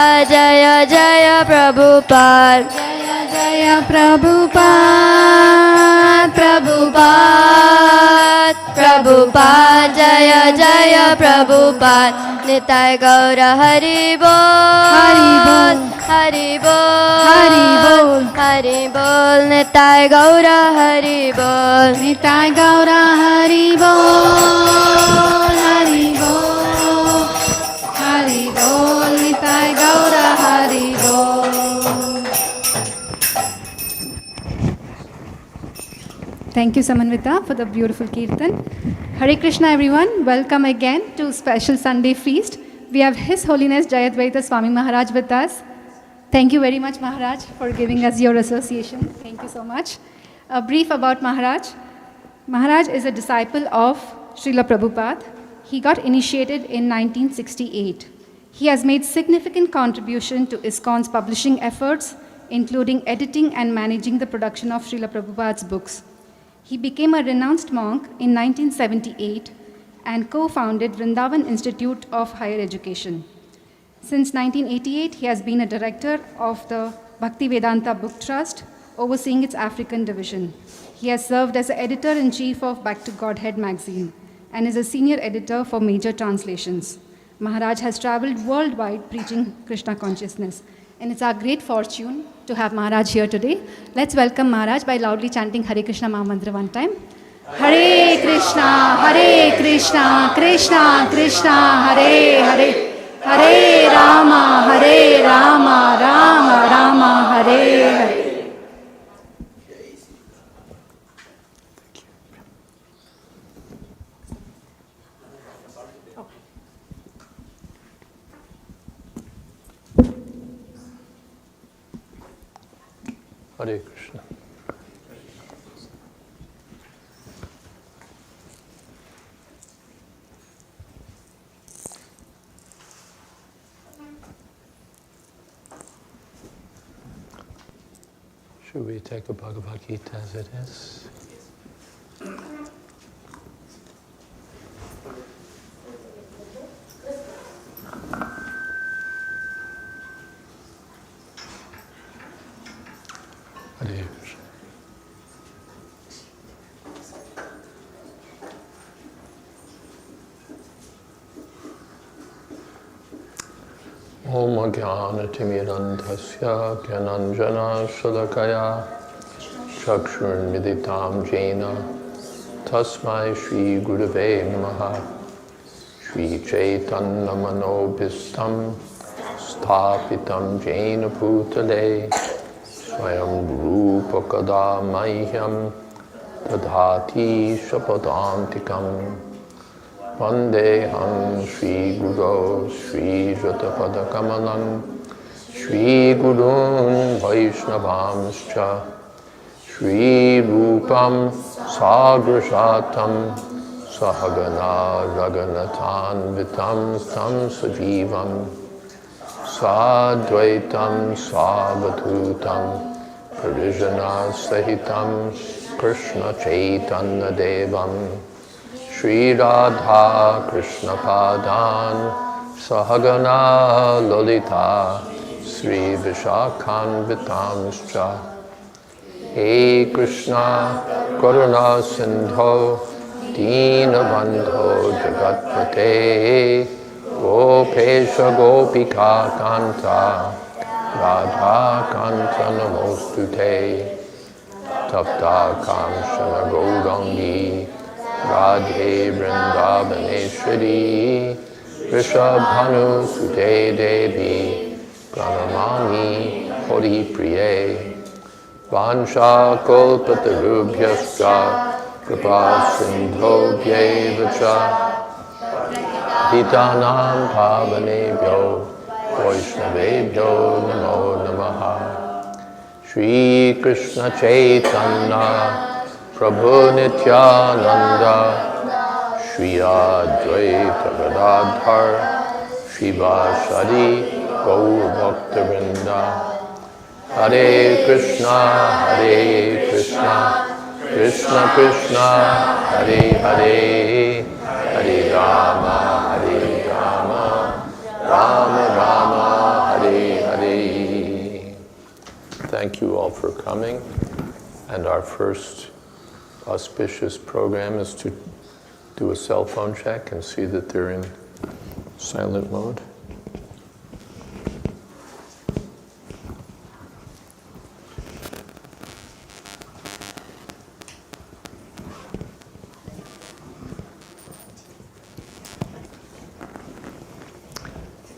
Jaya Jaya Prabhupada, Jaya Jaya Prabhupada, Prabhupada, Prabhupada, Jaya Jaya Prabhupada, Nitai Gaura Hari Bol, Hari Bol, Hari Bol, Hari Bol, Nitai Gaura Hari Bol, Nitai Gaura Hari Bol, Hari Bol. Hari Bol, Nitai Gaura Hari Bol. Thank you, Samanvita, for the beautiful Kirtan. Hare Krishna, everyone. Welcome again to special Sunday feast. We have His Holiness Jayadvaita Swami Maharaj with us. Thank you very much, Maharaj, for giving us your association. Thank you so much. A brief about Maharaj. Maharaj is a disciple of Srila Prabhupada. He got initiated in 1968. He has made significant contribution to ISKCON's publishing efforts, including editing and managing the production of Srila Prabhupada's books. He became a renounced monk in 1978 and co-founded Vrindavan Institute of Higher Education. Since 1988, he has been a director of the Bhaktivedanta Book Trust, overseeing its African division. He has served as the editor-in-chief of Back to Godhead magazine and is a senior editor for major translations. Maharaj has traveled worldwide preaching Krishna consciousness. And it's our great fortune to have Maharaj here today. Let's welcome Maharaj by loudly chanting Hare Krishna Mahamantra one time. Hare Krishna, Krishna Krishna, Hare Hare, Hare Rama, Rama Rama, Hare Hare. Hare Krishna. Should we take a Bhagavad Gita as it is? Hare Krishna. Om Ajnanatimirandhasya Gyananjana Shalakaya Chakshurmilitam Jena Tasmai Shri Gurave Namaha Shri Chaitanya Manobhistam Sthapitam Jena Bhutale Swayam Rupa Kada Mahyam Tadhati Shapadantikam Vandeham Shri Guru Shri Jatapadakamalam Shri Gurun Vaishnavamscha Shri Rupam Sagrashatam Sahagana Raganatan Vitam Tam Sajivam Sadvaitam Savadhutam Parijana Sahitam Krishna Chaitanya Devam Shri Radha Krishna Padan Sahagana Lolita Sri Vishakhan Vitamscha He Krishna Karuna Sindho Dina Bandho Jagatpate Gopesha Gopika Kanta Radha Kanta Namostute Tapta Kamshana Gaurangi Radhe Vrindavaneshwari Rishabhanu Sute Devi Pranamami Hori Priye Vansha Kolpatarubhyascha Kripa Sindho Bhyevacha Hitanam Pavanebhyo Vaishnavebhyo Namo Namaha Shri Krishna Chaitanya Prabhu Nityananda Shri Advaita Gadadhar Shivashadi Gaur Bhaktivinoda Hare Krishna Krishna Krishna Hare Hare Hare Rama Rama Rama Hare thank you all for coming. And our first auspicious program is to do a cell phone check and see that they're in silent mode.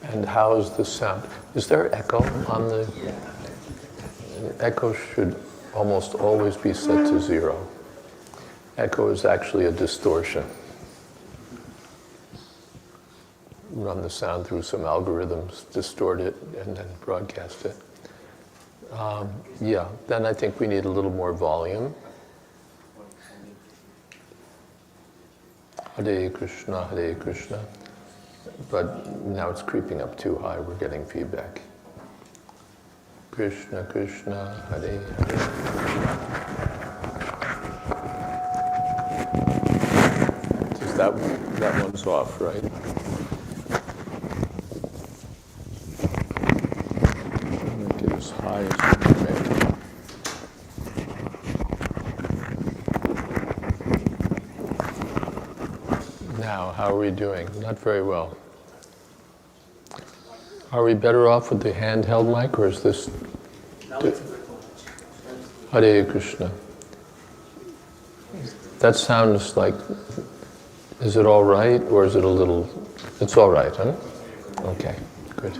And how's the sound? Is there echo on the... Echo should almost always be set to 0. Echo is actually a distortion. Run the sound through some algorithms, distort it, and then broadcast it. Yeah, then I think we need a little more volume. Hare Krishna, Hare Krishna. But now it's creeping up too high, we're getting feedback. Krishna, Krishna, Hare Hare. Just that one's off, right? Make it as high as we can make it. Now, how are we doing? Not very well. Are we better off with the handheld mic, or is this... Hare Krishna. That sounds like... Is it all right, or is it a little... It's all right, huh? Okay, good.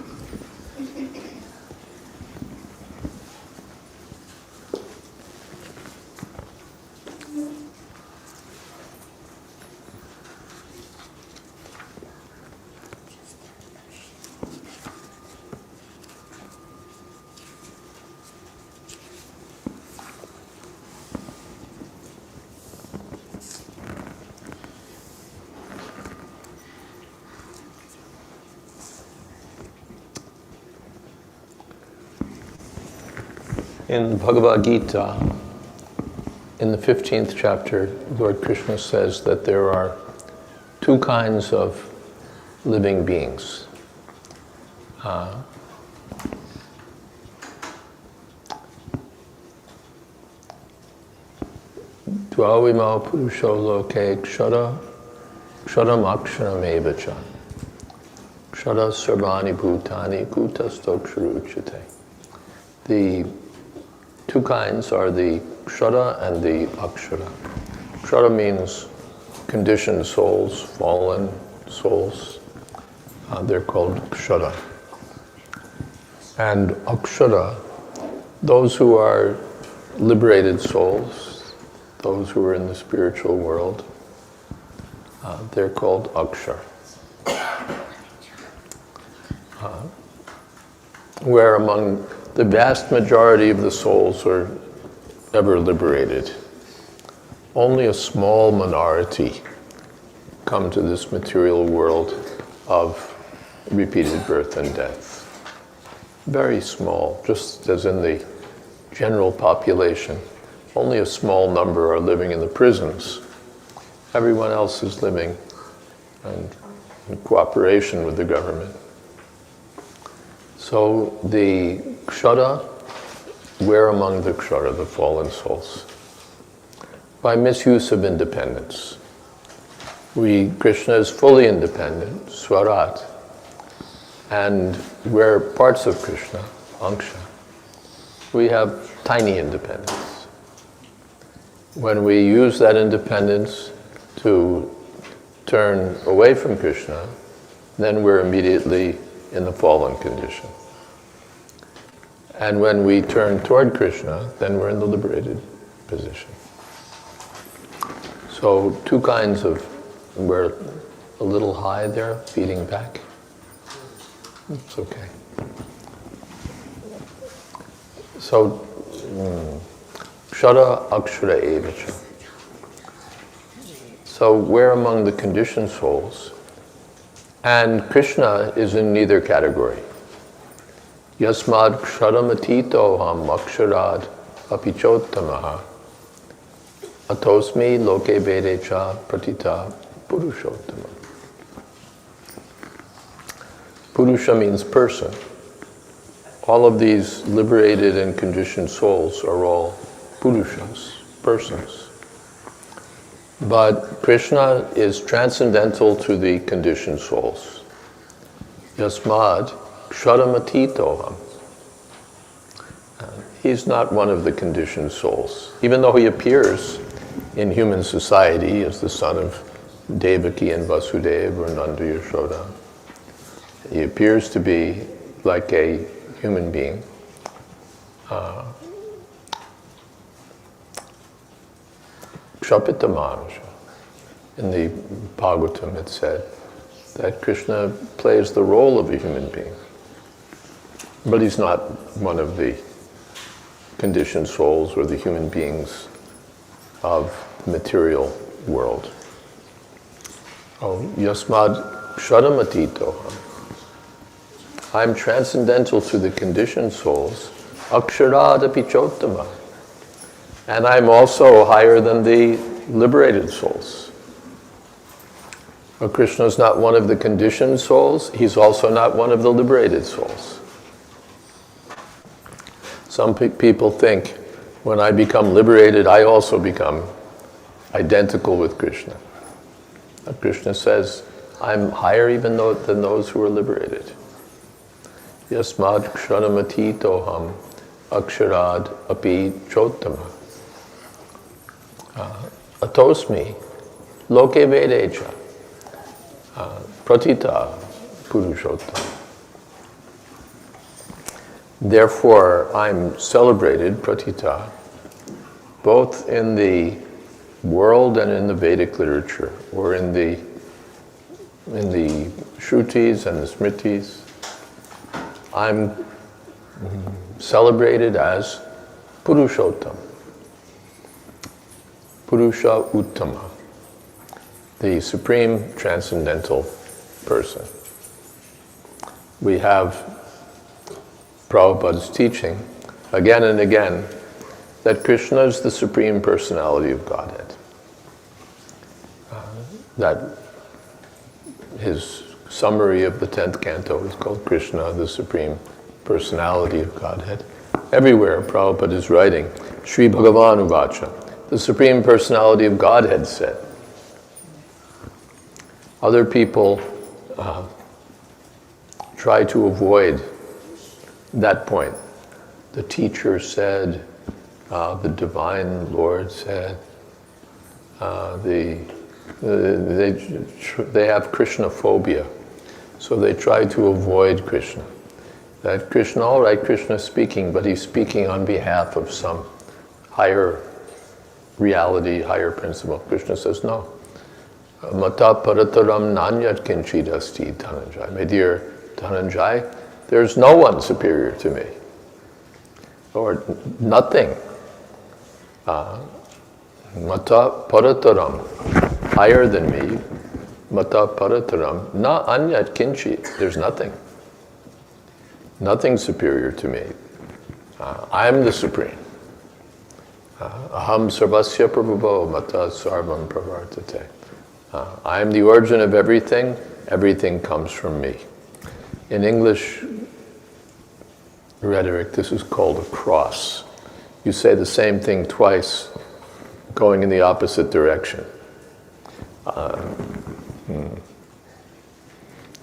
In Bhagavad Gita, in the 15th chapter, Lord Krishna says that there are two kinds of living beings. Dvavima purusho loke ksharam aksharam evacha. Kshara sarvani bhutani kutastoksharuchate. The two kinds are the kshara and the akshara. Kshara means conditioned souls, fallen souls. They're called kshara. And akshara, those who are liberated souls, those who are in the spiritual world, they're called akshar. Where among the vast majority of the souls are ever liberated, only a small minority come to this material world of repeated birth and death. Very small, just as in the general population. Only a small number are living in the prisons. Everyone else is living in cooperation with the government. So the kshara, we're among the kshara, the fallen souls. By misuse of independence. Krishna is fully independent, swarat, and we're parts of Krishna, angsha. We have tiny independence. When we use that independence to turn away from Krishna, then we're immediately in the fallen condition. And when we turn toward Krishna, then we're in the liberated position. So two kinds of, we're a little high there, feeding back. It's okay. So, kshara akshara evacha. So we're among the conditioned souls, and Krishna is in neither category. Yasmad ksharam atitoham aksharad apichottamaha atosmi loke vedecha pratita purushottama. Purusha means person. all of these liberated and conditioned souls are all Purushas, persons. But Krishna is transcendental to the conditioned souls. Yasmad Ksharamati. He's not one of the conditioned souls. Even though he appears in human society as the son of Devaki and Vasudeva or Nanda Yashoda, he appears to be like a human being. Jayadvaita Maharaj, in the Bhagavatam, it said that Krishna plays the role of a human being, but he's not one of the conditioned souls or the human beings of the material world. Oh, Yasmad Ksharamati. I'm transcendental to the conditioned souls, Aksharadapi Chottama. And I'm also higher than the liberated souls. But Krishna is not one of the conditioned souls, he's also not one of the liberated souls. Some people think, when I become liberated, I also become identical with Krishna. But Krishna says, I'm higher even than those who are liberated. Yasmad ksharamati toham aksharad api chottama. Atosmi loke vedecha pratita purushottama. Therefore, I'm celebrated, pratita, both in the world and in the Vedic literature, or in the Shrutis and the Smritis. I'm celebrated as Purushottam, Purusha Uttama, the supreme transcendental person. We have Prabhupada's teaching again and again that Krishna is the supreme personality of Godhead. That his summary of the 10th canto is called Krishna, the supreme personality of Godhead. Everywhere Prabhupada is writing, Sri Bhagavan Uvacha, the supreme personality of Godhead said. Other people try to avoid that point. The teacher said, the divine Lord said, they have Krishna phobia, so they try to avoid Krishna. That Krishna, all right, Krishna is speaking, but he's speaking on behalf of some higher reality, higher principle. Krishna says, no. Mata parataram nanyat kinchid asti Dhananjay. My dear Dhananjay, there's no one superior to me, or nothing. Mata parataram, higher than me. Mata parataram, na anyat kinchi. There's nothing. Nothing superior to me. I'm the supreme. Aham sarvasya prabhuvo mata sarvam pravartate. I am the origin of everything. Everything comes from me. In English rhetoric, this is called a cross. You say the same thing twice, going in the opposite direction.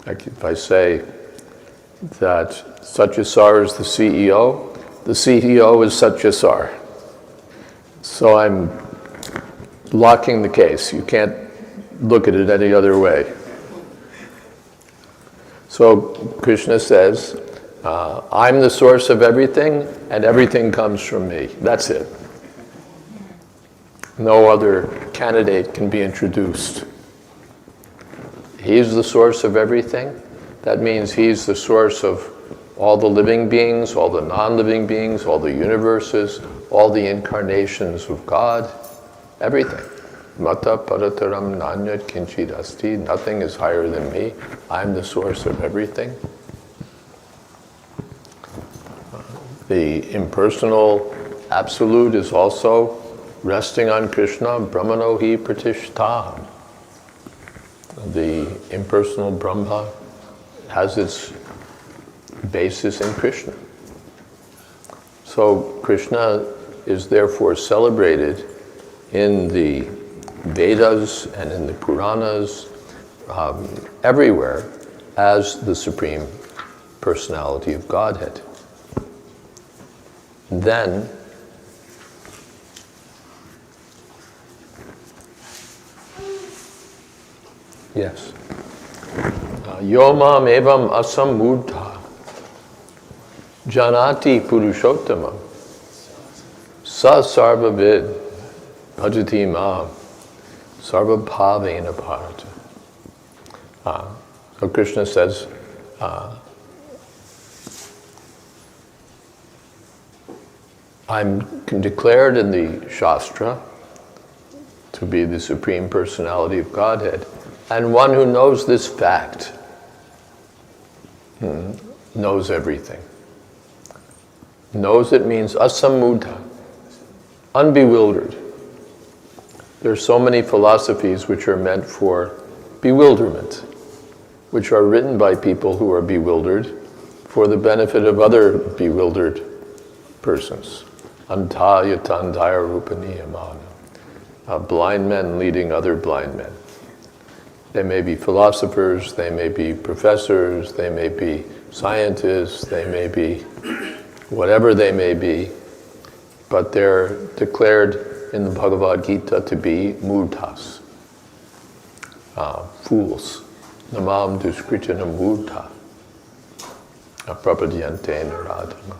Like if I say that Satyasar is the CEO is Satyasar. So I'm blocking the case. You can't look at it any other way. So Krishna says, I'm the source of everything, and everything comes from me. That's it. No other candidate can be introduced. He's the source of everything. That means he's the source of all the living beings, all the non-living beings, all the universes, all the incarnations of God, everything. Mata parataram nanyat kinchid asti. Nothing is higher than me. I'm the source of everything. The impersonal absolute is also resting on Krishna. Brahmano hi pratishtham. The impersonal Brahma has its basis in Krishna. So Krishna is therefore celebrated in the Vedas and in the Puranas, everywhere, as the Supreme Personality of Godhead. Then, yes, Yomam evam asamudha janati purushottamam sa sarvavid bhajati mam sarvabhavena bharata. So Krishna says, I'm declared in the Shastra to be the Supreme Personality of Godhead, and one who knows this fact knows everything. Knows it means asamudha, unbewildered. There are so many philosophies which are meant for bewilderment, which are written by people who are bewildered for the benefit of other bewildered persons. Antaya tandaya rupaniyamana. Blind men leading other blind men. They may be philosophers, they may be professors, they may be scientists, they may be whatever they may be, but they're declared in the Bhagavad Gita to be mudhas, fools. Namam duskritana mudha, aprapadyante naradama.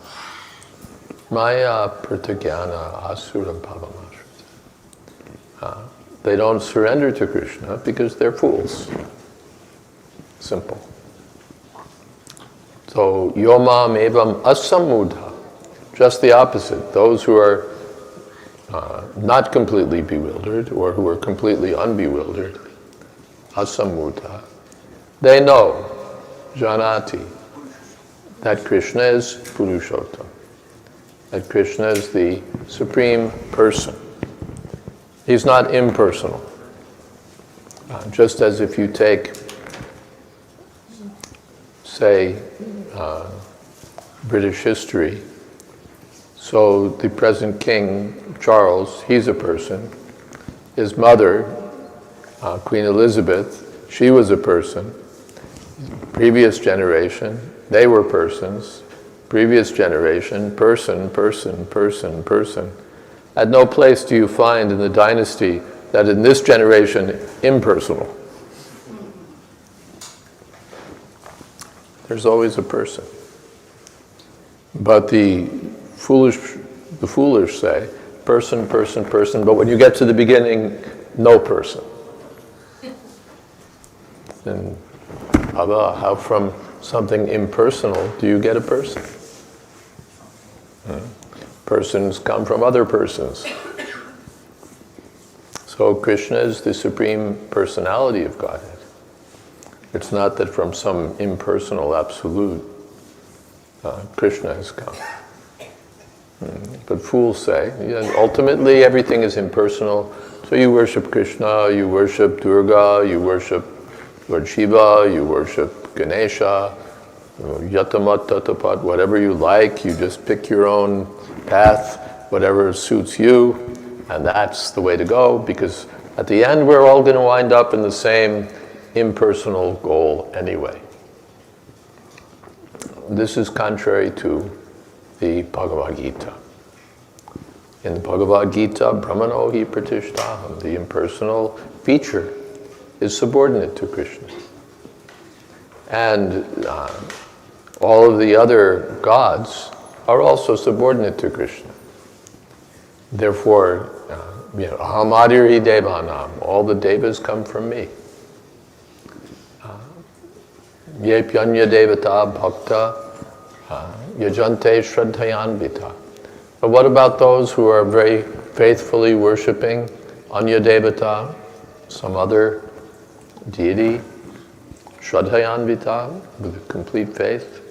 Maya pratagyana asura bhavamashrita. They don't surrender to Krishna because they're fools. Simple. So, yomam evam asamudha, just the opposite. Those who are not completely bewildered or who are completely unbewildered, asamudha, they know, janati, that Krishna is Purushottam, that Krishna is the Supreme Person. He's not impersonal. Just as if you take, say, British history, so the present King Charles, he's a person. His mother, Queen Elizabeth, she was a person. Previous generation, they were persons. Previous generation, person. At no place do you find in the dynasty that in this generation, impersonal. There's always a person. But the foolish say, person, but when you get to the beginning, no person. Then how from something impersonal do you get a person? Persons come from other persons. So Krishna is the Supreme Personality of Godhead. It's not that from some impersonal absolute Krishna has come. But fools say, ultimately everything is impersonal. So you worship Krishna, you worship Durga, you worship Lord Shiva, you worship Ganesha, Yatamat, Tatapat, whatever you like, you just pick your own path, whatever suits you, and that's the way to go, because at the end we're all going to wind up in the same impersonal goal anyway. This is contrary to the Bhagavad Gita. In the Bhagavad Gita, Brahmano hi pratishtaham, the impersonal feature is subordinate to Krishna. And all of the other gods are also subordinate to Krishna. Therefore, Ahamadiri Devanam, all the devas come from me. Ye pyanya devata bhakta yajante shraddhayanvita. But what about those who are very faithfully worshipping Anya Devata, some other deity, Shraddhayanvita, with complete faith?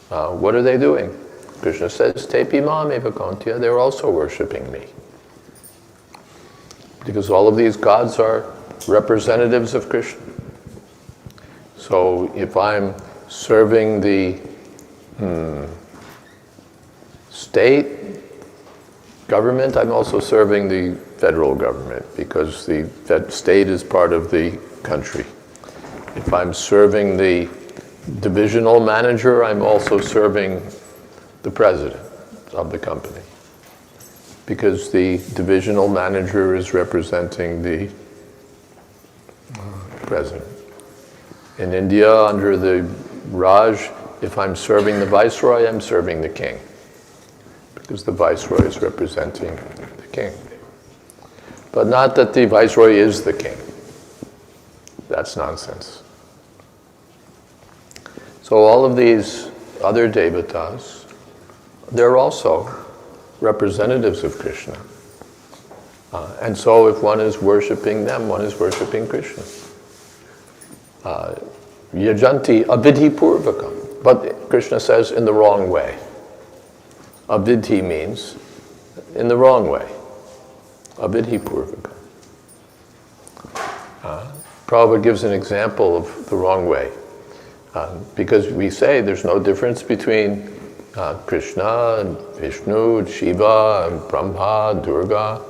What are they doing? Krishna says, Tepi mam eva kontya, they're also worshipping me. Because all of these gods are representatives of Krishna. So if I'm serving the state government, I'm also serving the federal government because the state is part of the country. If I'm serving the divisional manager, I'm also serving the president of the company because the divisional manager is representing the president. In India, under the Raj, if I'm serving the viceroy, I'm serving the king because the viceroy is representing the king. But not that the viceroy is the king. That's nonsense. So all of these other devatas, they're also representatives of Krishna. And so if one is worshipping them, one is worshipping Krishna. Yajanti avidhi purvakam. But Krishna says in the wrong way. Avidhi means in the wrong way. Avidhi purvakam. Prabhupada gives an example of the wrong way. Because we say there's no difference between Krishna and Vishnu, Shiva, and Brahma, Durga.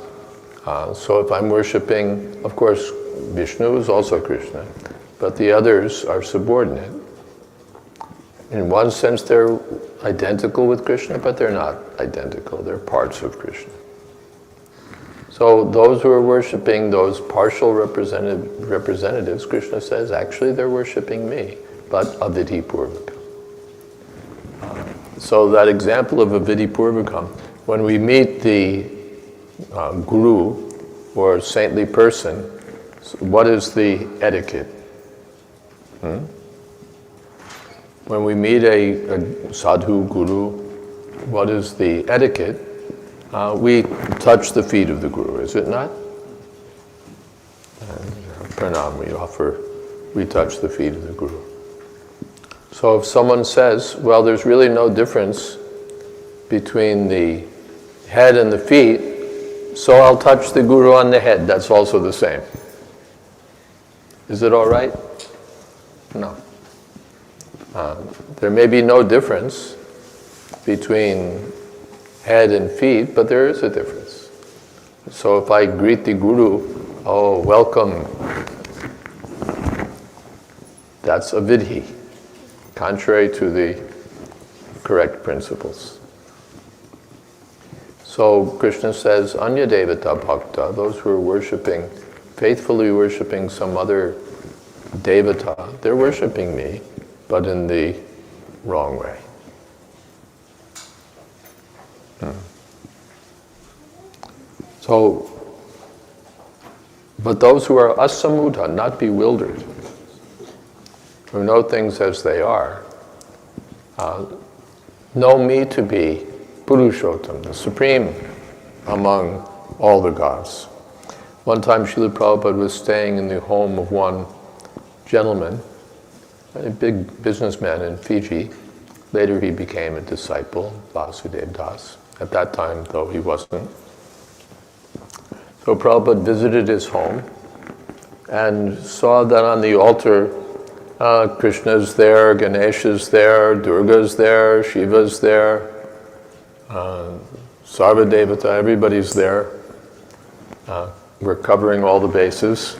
So if I'm worshipping, of course, Vishnu is also Krishna, but the others are subordinate. In one sense, they're identical with Krishna, but they're not identical. They're parts of Krishna. So those who are worshipping those partial representatives, Krishna says, actually they're worshipping me, but avidhi purvakam. So that example of avidhi purvakam, when we meet the guru or saintly person, what is the etiquette? When we meet a sadhu guru, what is the etiquette? We touch the feet of the guru, is it not? Pranam, we touch the feet of the guru. So if someone says, well, there's really no difference between the head and the feet, so I'll touch the guru on the head, that's also the same. Is it all right? No. There may be no difference between head and feet, but there is a difference. So if I greet the guru, oh, welcome, that's avidhi, contrary to the correct principles. So Krishna says, Anya Devata Bhakta, those who are worshipping, faithfully worshipping some other devata, they're worshipping me, but in the wrong way. So, but those who are asamudha, not bewildered, who know things as they are, know me to be Purushottam, the supreme among all the gods. One time Srila Prabhupada was staying in the home of one gentleman, a big businessman in Fiji. Later he became a disciple, Vasudev Das. At that time, though, he wasn't. So Prabhupada visited his home and saw that on the altar, Krishna's there, Ganesha's there, Durga's there, Shiva's there, Sarvadevata, everybody's there. We're covering all the bases.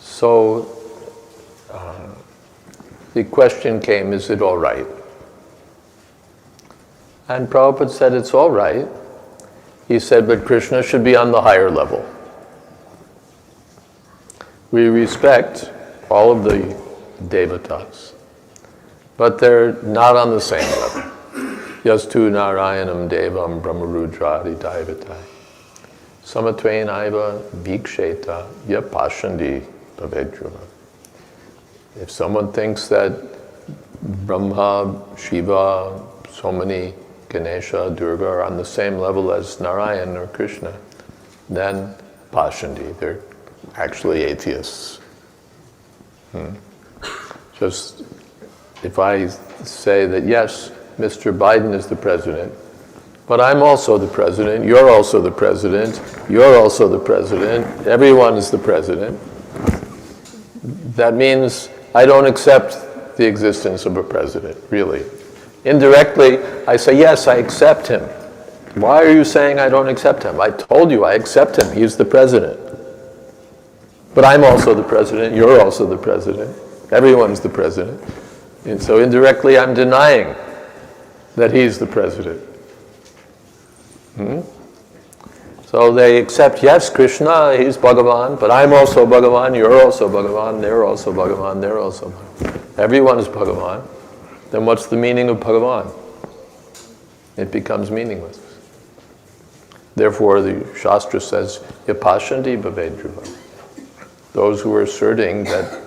So the question came, is it all right? And Prabhupada said, it's all right. He said, but Krishna should be on the higher level. We respect all of the devatas, but they're not on the same level. Yastu Narayanam Devam Brahmarudradi Daivatai. Samatvainaiva Viksheta Yapashandi Pavedruva. If someone thinks that Brahma, Shiva, so many Ganesha, Durga are on the same level as Narayan or Krishna, then Pashandi, they're actually atheists. Just if I say that yes, Mr. Biden is the president, but I'm also the president, you're also the president, you're also the president, everyone is the president, that means I don't accept the existence of a president, really. Indirectly, I say, yes, I accept him. Why are you saying I don't accept him? I told you I accept him. He's the president. But I'm also the president. You're also the president. Everyone's the president. And so indirectly, I'm denying that he's the president. So they accept, yes, Krishna, he's Bhagavan, but I'm also Bhagavan, you're also Bhagavan, they're also Bhagavan, they're also Bhagavan. Everyone is Bhagavan. Then what's the meaning of Bhagavan? It becomes meaningless. Therefore, the Shastra says, Yapashanti bhavedruva. Those who are asserting that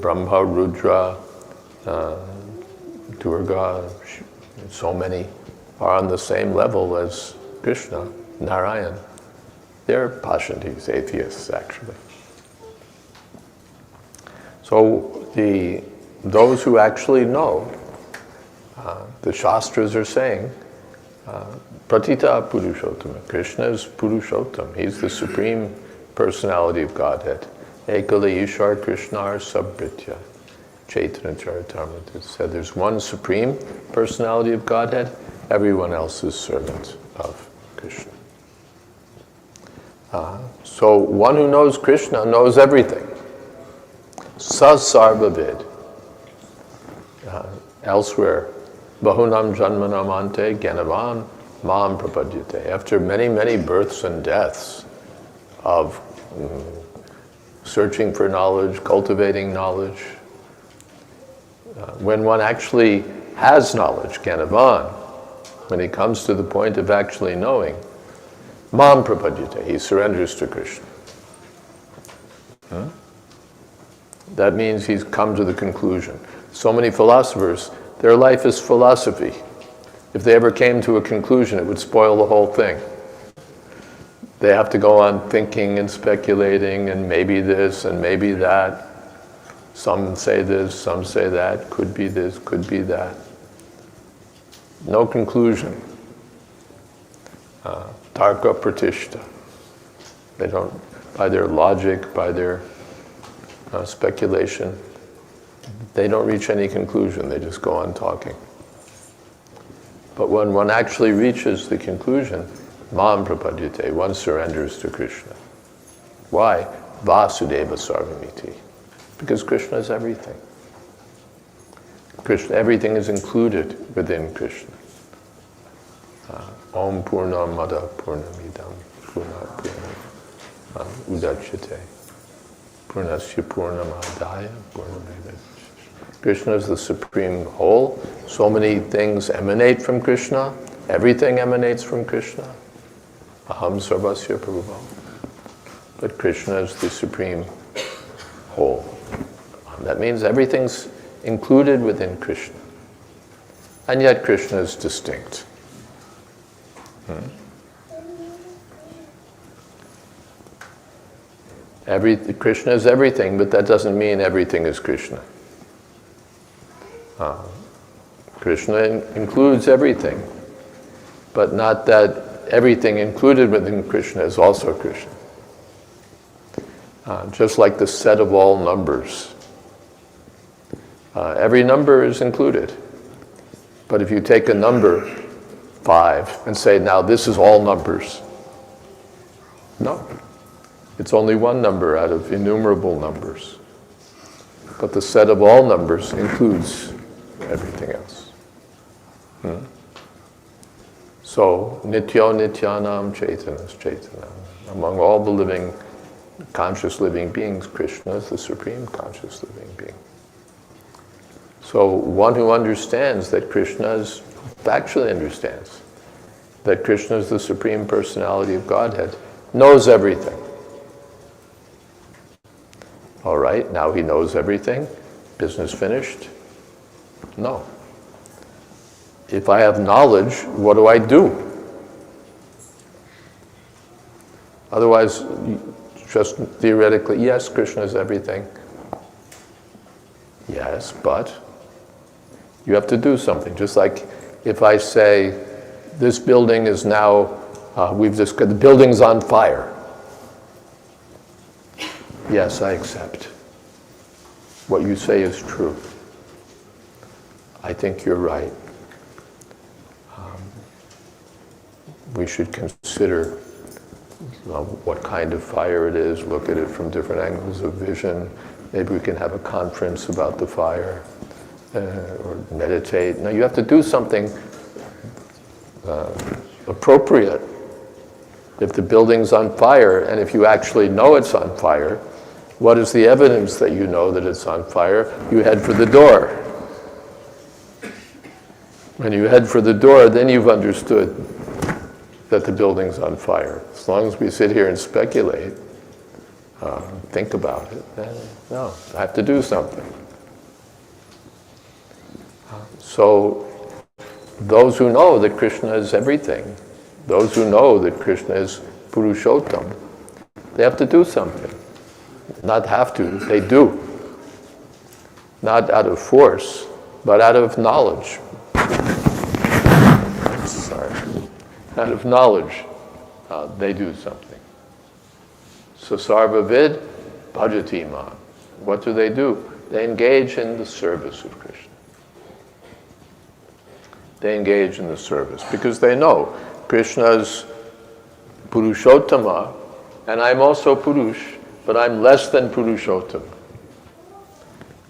Brahma, Rudra, Durga, so many are on the same level as Krishna, Narayan. They're Pashantis, atheists, actually. So those who actually know, the Shastras are saying, Pratita Purushottama. Krishna is Purushottam. He's the Supreme Personality of Godhead. Ekala Ishar Krishnar Sabhritya. Chaitanya Charitamrita. It said there's one Supreme Personality of Godhead, everyone else is servant of Krishna. So one who knows Krishna knows everything. Sasarvavid. Elsewhere, Bahunam Janmanam Ante Gyanavan Mam Prapadyate. After many, many births and deaths of searching for knowledge, cultivating knowledge, when one actually has knowledge, Gyanavan, when he comes to the point of actually knowing, Mam Prapadyate, he surrenders to Krishna. That means he's come to the conclusion. So many philosophers, their life is philosophy. If they ever came to a conclusion, it would spoil the whole thing. They have to go on thinking and speculating and maybe this and maybe that. Some say this, some say that, could be this, could be that. No conclusion. Tarka pratishta. They don't, by their logic, by their speculation, they don't reach any conclusion, they just go on talking. But when one actually reaches the conclusion, Mam Prapadyate, one surrenders to Krishna. Why? Vasudeva Sarvamiti. Because Krishna is everything. Krishna, everything is included within Krishna. Om Purnamada Purnamidam Purnat Udachyate Purnasya Purnamadaya Purnamidam. Krishna is the supreme whole. So many things emanate from Krishna. Everything emanates from Krishna. Aham Sarvasya Prabhuvam. But Krishna is the supreme whole. That means everything's included within Krishna. And yet Krishna is distinct. Krishna is everything, but that doesn't mean everything is Krishna. Krishna includes everything, but not that everything included within Krishna is also Krishna. Just like the set of all numbers. Every number is included. But if you take a number, 5, and say, now this is all numbers. No. It's only one number out of innumerable numbers. But the set of all numbers includes everything else. So, Nityo Nityanam Chaitanas Chaitana. Among all the living, conscious living beings, Krishna is the supreme conscious living being. So one who understands that Krishna is, actually understands that Krishna is the Supreme Personality of Godhead, knows everything. All right, now he knows everything. Business finished? No. If I have knowledge, what do I do? Otherwise, just theoretically, yes, Krishna is everything. Yes, but you have to do something. Just like if I say, this building is now, the building's on fire. Yes, I accept. What you say is true. I think you're right. We should consider what kind of fire it is, look at it from different angles of vision. Maybe we can have a conference about the fire, or meditate. Now you have to do something appropriate. If the building's on fire, and if you actually know it's on fire, what is the evidence that you know that it's on fire? You head for the door. When you head for the door, then you've understood that the building's on fire. As long as we sit here and speculate, think about it, then no, I have to do something. So those who know that Krishna is everything, those who know that Krishna is Purushottam, they have to do something. Not have to, they do. Not out of force, but out of knowledge. Sorry. Out of knowledge, they do something. So sarvavid bhajati mam. What do? They engage in the service of Krishna. They engage in the service because they know Krishna's Purushottama, and I'm also Purush, but I'm less than Purushottam.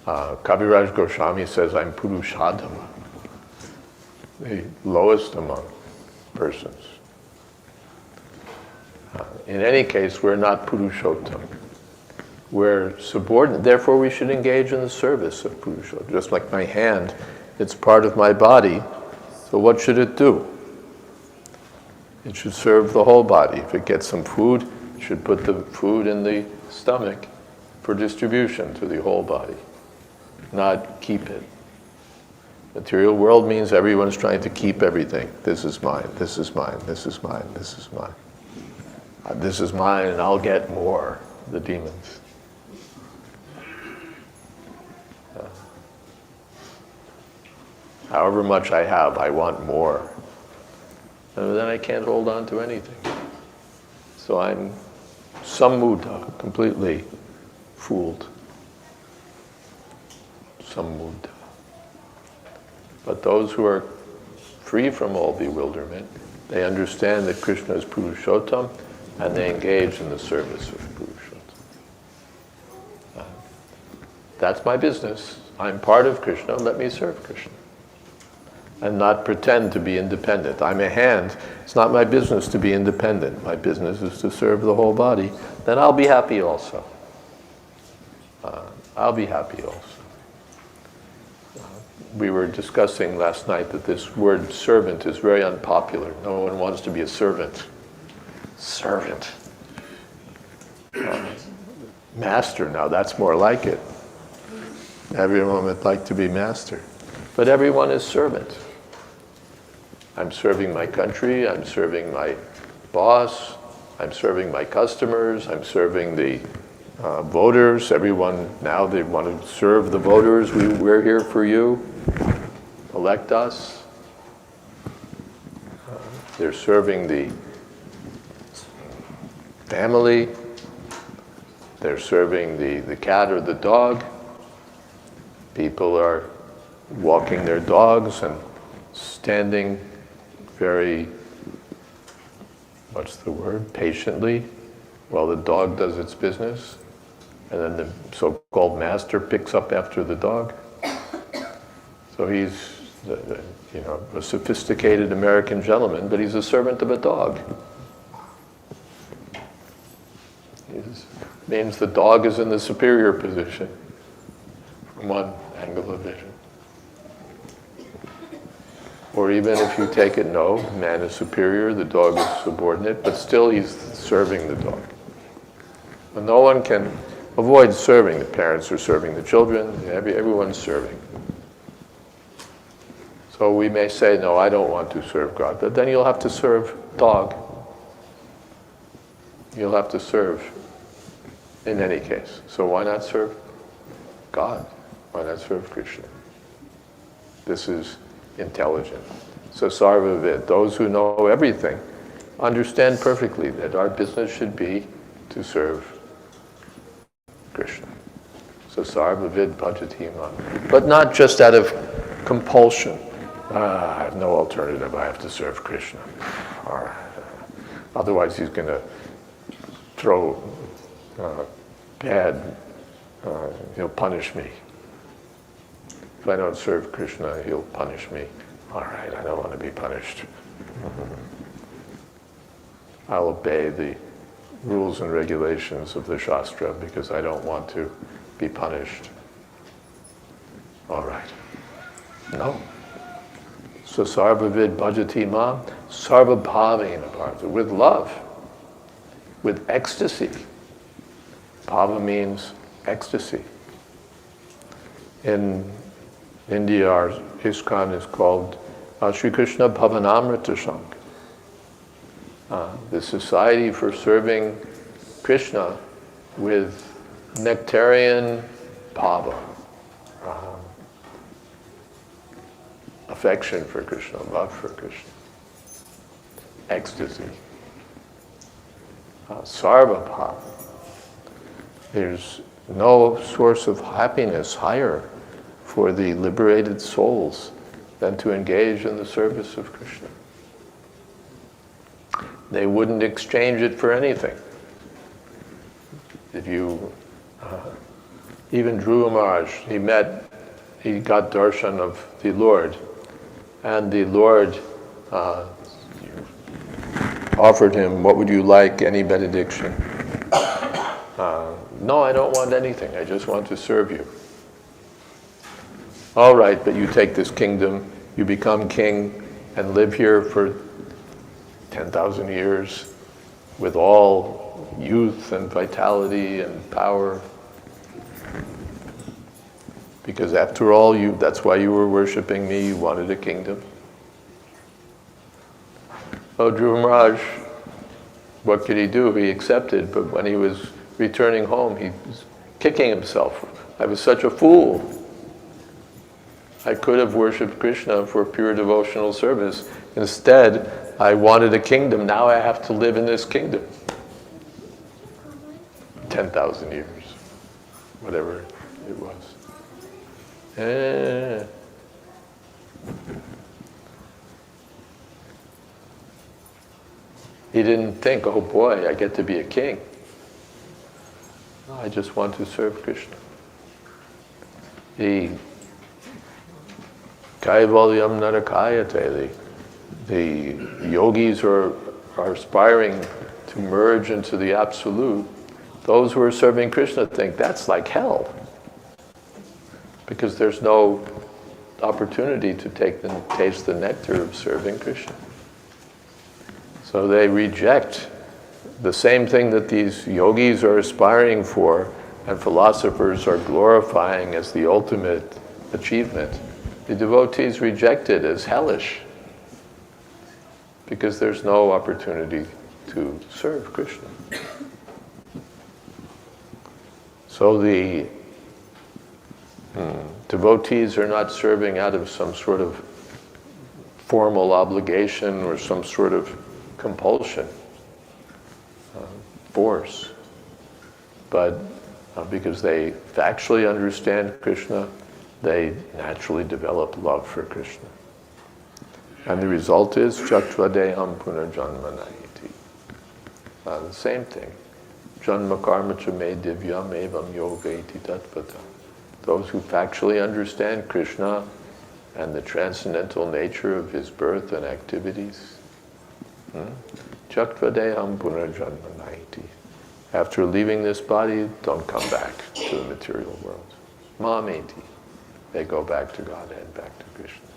Kaviraj Goswami says I'm Purushadama, the lowest among persons. In any case, we're not Purushottam. We're subordinate. Therefore, we should engage in the service of Purushottam. Just like my hand, it's part of my body. So what should it do? It should serve the whole body. If it gets some food, it should put the food in the stomach for distribution to the whole body, not keep it. Material world means everyone's trying to keep everything. This is mine, this is mine, this is mine, this is mine. This is mine and I'll get more, the demons. However much I have, I want more. And then I can't hold on to anything. So I'm sammuddha, completely fooled. Sammuddha. But those who are free from all bewilderment, they understand that Krishna is Purushottam, and they engage in the service of Purushottam. That's my business. I'm part of Krishna, let me serve Krishna. And not pretend to be independent. I'm a hand. It's not my business to be independent. My business is to serve the whole body. Then I'll be happy also. I'll be happy also. We were discussing last night that this word servant is very unpopular. No one wants to be a servant. Servant. Master, now that's more like it. Everyone would like to be master. But everyone is servant. I'm serving my country, I'm serving my boss, I'm serving my customers, I'm serving the voters. Everyone now, they want to serve the voters. We're here for you. Elect us. They're serving the family. They're serving the cat or the dog. People are walking their dogs and standing very, patiently while the dog does its business. And then the so-called master picks up after the dog. So he's, a sophisticated American gentleman, but he's a servant of a dog. Means the dog is in the superior position from one angle of vision. Or even if you take it, no, man is superior, the dog is subordinate, but still he's serving the dog. But no one can avoid serving. The parents are serving the children, everyone's serving. So we may say, no, I don't want to serve God, but then you'll have to serve dog. You'll have to serve in any case. So why not serve God? Why not serve Krishna? This is intelligent. So sarvavid, those who know everything, understand perfectly that our business should be to serve Krishna. So sarvavid bhajati mam. But not just out of compulsion. I have no alternative. I have to serve Krishna. Or, otherwise, he's going to throw bad. He'll punish me. If I don't serve Krishna, he'll punish me. All right, I don't want to be punished. I'll obey the rules and regulations of the Shastra because I don't want to be punished. All right. No. So sarvavid bhajati mam sarvabhavena bharata, with love, with ecstasy. Bhava means ecstasy. In India, our ISKCON is called Sri Krishna Bhavanamrita Sangh. The Society for Serving Krishna with nectarian bhava, affection for Krishna, love for Krishna, ecstasy, sarva bhava. There's no source of happiness higher for the liberated souls than to engage in the service of Krishna. They wouldn't exchange it for anything. If you, even Dhruva Maharaj, he got darshan of the Lord, and the Lord offered him, what would you like, any benediction? No, I don't want anything, I just want to serve you. All right, but you take this kingdom, you become king, and live here for 10,000 years with all youth and vitality and power. Because after all, that's why you were worshiping me, you wanted a kingdom. Oh, Dhruva Maharaj, what could he do? He accepted, but when he was returning home, he was kicking himself. I was such a fool. I could have worshipped Krishna for pure devotional service. Instead, I wanted a kingdom. Now I have to live in this kingdom. 10,000 years, whatever it was. He didn't think, oh boy, I get to be a king. No, I just want to serve Krishna. The Kaivalyam Narakayate, the yogis are aspiring to merge into the absolute. Those who are serving Krishna think that's like hell, because there's no opportunity to taste the nectar of serving Krishna. So they reject the same thing that these yogis are aspiring for and philosophers are glorifying as the ultimate achievement. The devotees reject it as hellish because there's no opportunity to serve Krishna. So the devotees are not serving out of some sort of formal obligation or some sort of compulsion, force, but because they factually understand Krishna, they naturally develop love for Krishna. And the result is Chatvadeham Punarjanmanayiti. The same thing. Janma karma cha me divyam evam yoga iti tatvata. Those who factually understand Krishna and the transcendental nature of his birth and activities. Chatvadeham punarjanmanayiti. After leaving this body, don't come back to the material world. Mameti. They go back to Godhead, back to Krishna.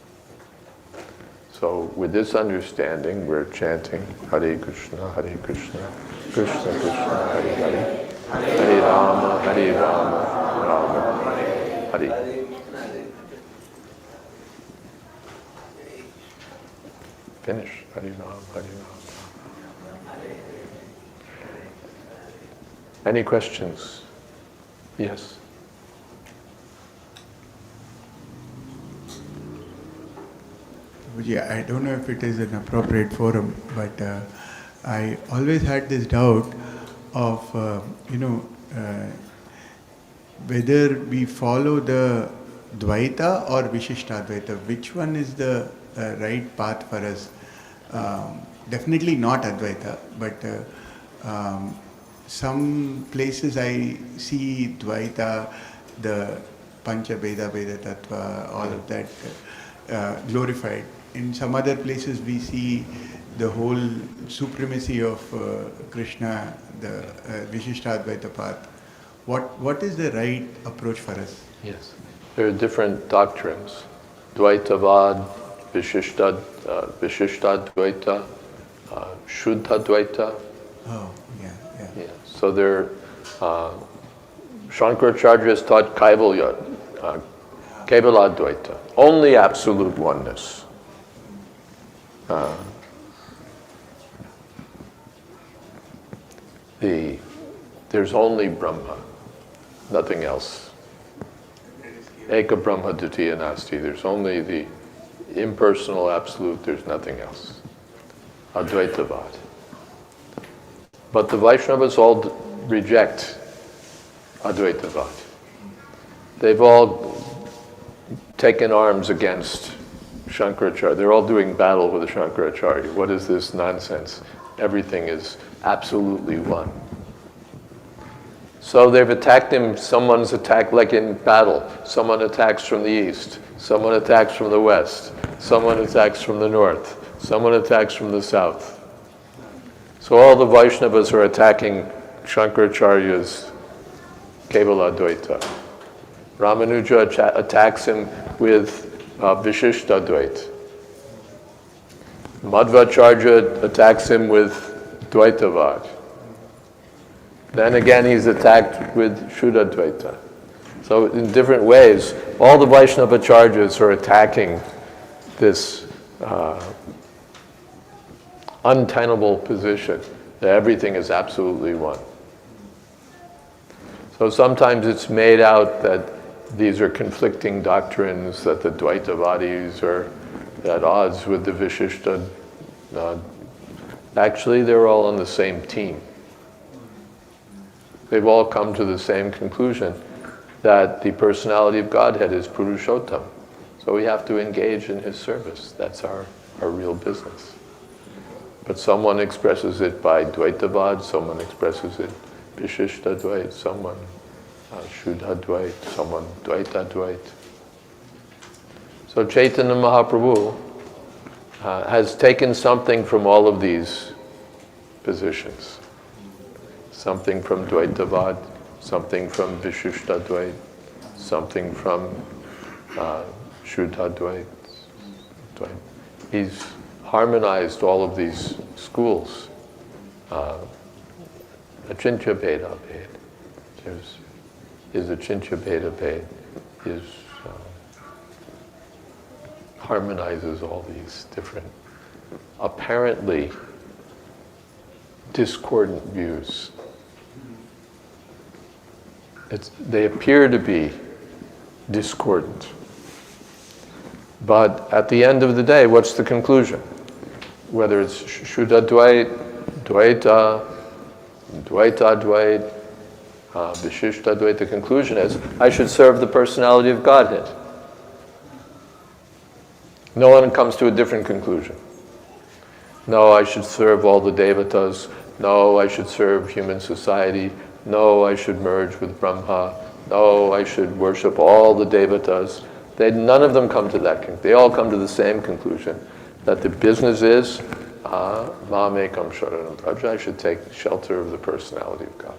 So with this understanding, we're chanting Hare Krishna, Hare Krishna, Krishna Krishna, Hare Hare, Hare Rama, Hare Rama, Rama Hare. Finish. Hare Rama, Hare Rama. Any questions? Yes. Yeah, I don't know if it is an appropriate forum, but I always had this doubt of, whether we follow the Dvaita or Vishishtadvaita? Which one is the right path for us? Definitely not Advaita, but some places I see Dvaita, the Pancha Veda, Veda Tattva, all of that glorified. In some other places we see the whole supremacy of Krishna, the Vishishtadvaita path. What is the right approach for us? Yes. There are different doctrines. Dvaitavad, Vishishtadvaita, Shuddhadvaita. Oh, yeah. Yeah. So there, Shankaracharya has taught Kevaladvaita, only absolute oneness. There's only Brahma, nothing else. Eka Brahma Dvitiya Nasti. There's only the impersonal absolute, there's nothing else. Advaitavad. But the Vaishnavas all reject Advaitavad. They've all taken arms against Shankaracharya. They're all doing battle with the Shankaracharya. What is this nonsense? Everything is absolutely one. So they've attacked him. Someone's attacked, like in battle. Someone attacks from the east. Someone attacks from the west. Someone attacks from the north. Someone attacks from the south. So all the Vaishnavas are attacking Shankaracharya's Kevaladvaita. Ramanuja attacks him with Vishishtadvaita. Madhvacharya attacks him with Dvaitavad. Then again he's attacked with Shuddhadvaita. So in different ways, all the Vaishnava Acharyas are attacking this untenable position that everything is absolutely one. So sometimes it's made out that these are conflicting doctrines, that the Dvaitavadis are at odds with the Vishishta. Actually, they're all on the same team. They've all come to the same conclusion, that the personality of Godhead is Purushottam. So we have to engage in His service. That's our real business. But someone expresses it by Dvaitavad, someone expresses it Vishishtadvait, someone Shuddhadvait, someone Dvaitadvait. So Chaitanya Mahaprabhu has taken something from all of these positions. Something from Dvaitavad, something from Vishishtadvait, something from Shuddhadvait. He's harmonized all of these schools. Achintya Bheda Bhed. His Achintya Bheda Bhed harmonizes all these different, apparently discordant views. They appear to be discordant. But at the end of the day, what's the conclusion? Whether it's Shuddhadvait, Dvaita, Dvaitadvait, Vishishtadvait, the conclusion is, I should serve the personality of Godhead. No one comes to a different conclusion. No, I should serve all the devatas. No, I should serve human society. No, I should merge with Brahma. No, I should worship all the devatas. None of them come to that conclusion. They all come to the same conclusion, that the business is, Mamekam Sharanam Praja, I should take shelter of the personality of God.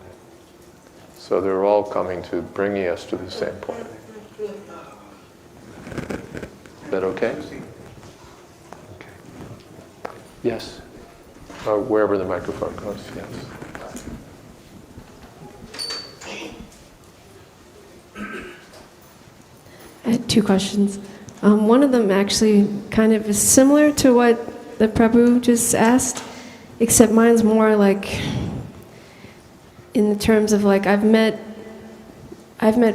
So they're all coming to bringing us to the same point. Is that okay? Okay. Yes? Or wherever the microphone goes, yes. I had two questions. One of them actually kind of is similar to what the Prabhu just asked, except mine's more like in the terms of like I've met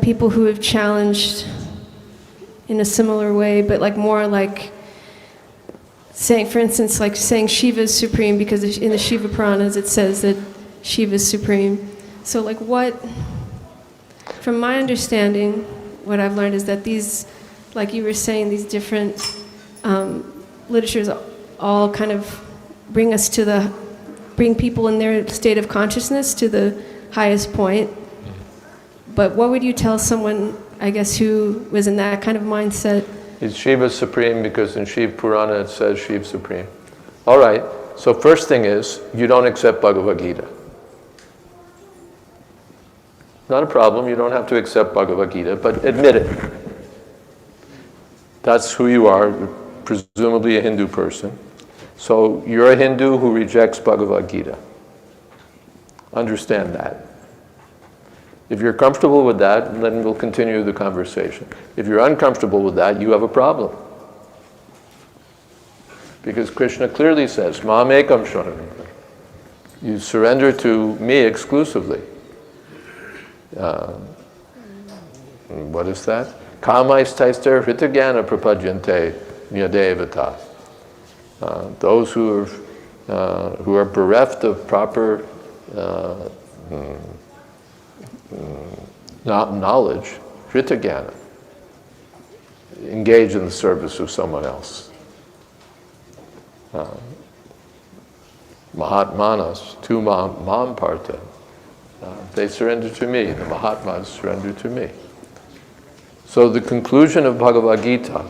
people who have challenged in a similar way, but like more like saying, for instance, like saying Shiva is supreme because in the Shiva Puranas it says that Shiva is supreme. So like what, from my understanding, what I've learned is that these, like you were saying, these different literatures all kind of bring people in their state of consciousness to the highest point. But what would you tell someone, I guess, who was in that kind of mindset? Is Shiva supreme because in Shiva Purana it says Shiva supreme. All right, so first thing is, you don't accept Bhagavad Gita. Not a problem, you don't have to accept Bhagavad Gita, but admit it. That's who you are, presumably a Hindu person. So you're a Hindu who rejects Bhagavad Gita. Understand that. If you're comfortable with that, then we'll continue the conversation. If you're uncomfortable with that, you have a problem. Because Krishna clearly says, Mam ekam sharanam. You surrender to me exclusively. What is that? Kamaistaistar hritagana prapadyante nyadevata. Those who are bereft of proper knowledge, hritagana, engage in the service of someone else. Mahatmanas, tu mam parta. They surrender to me, the Mahatmas surrender to me. So the conclusion of Bhagavad Gita,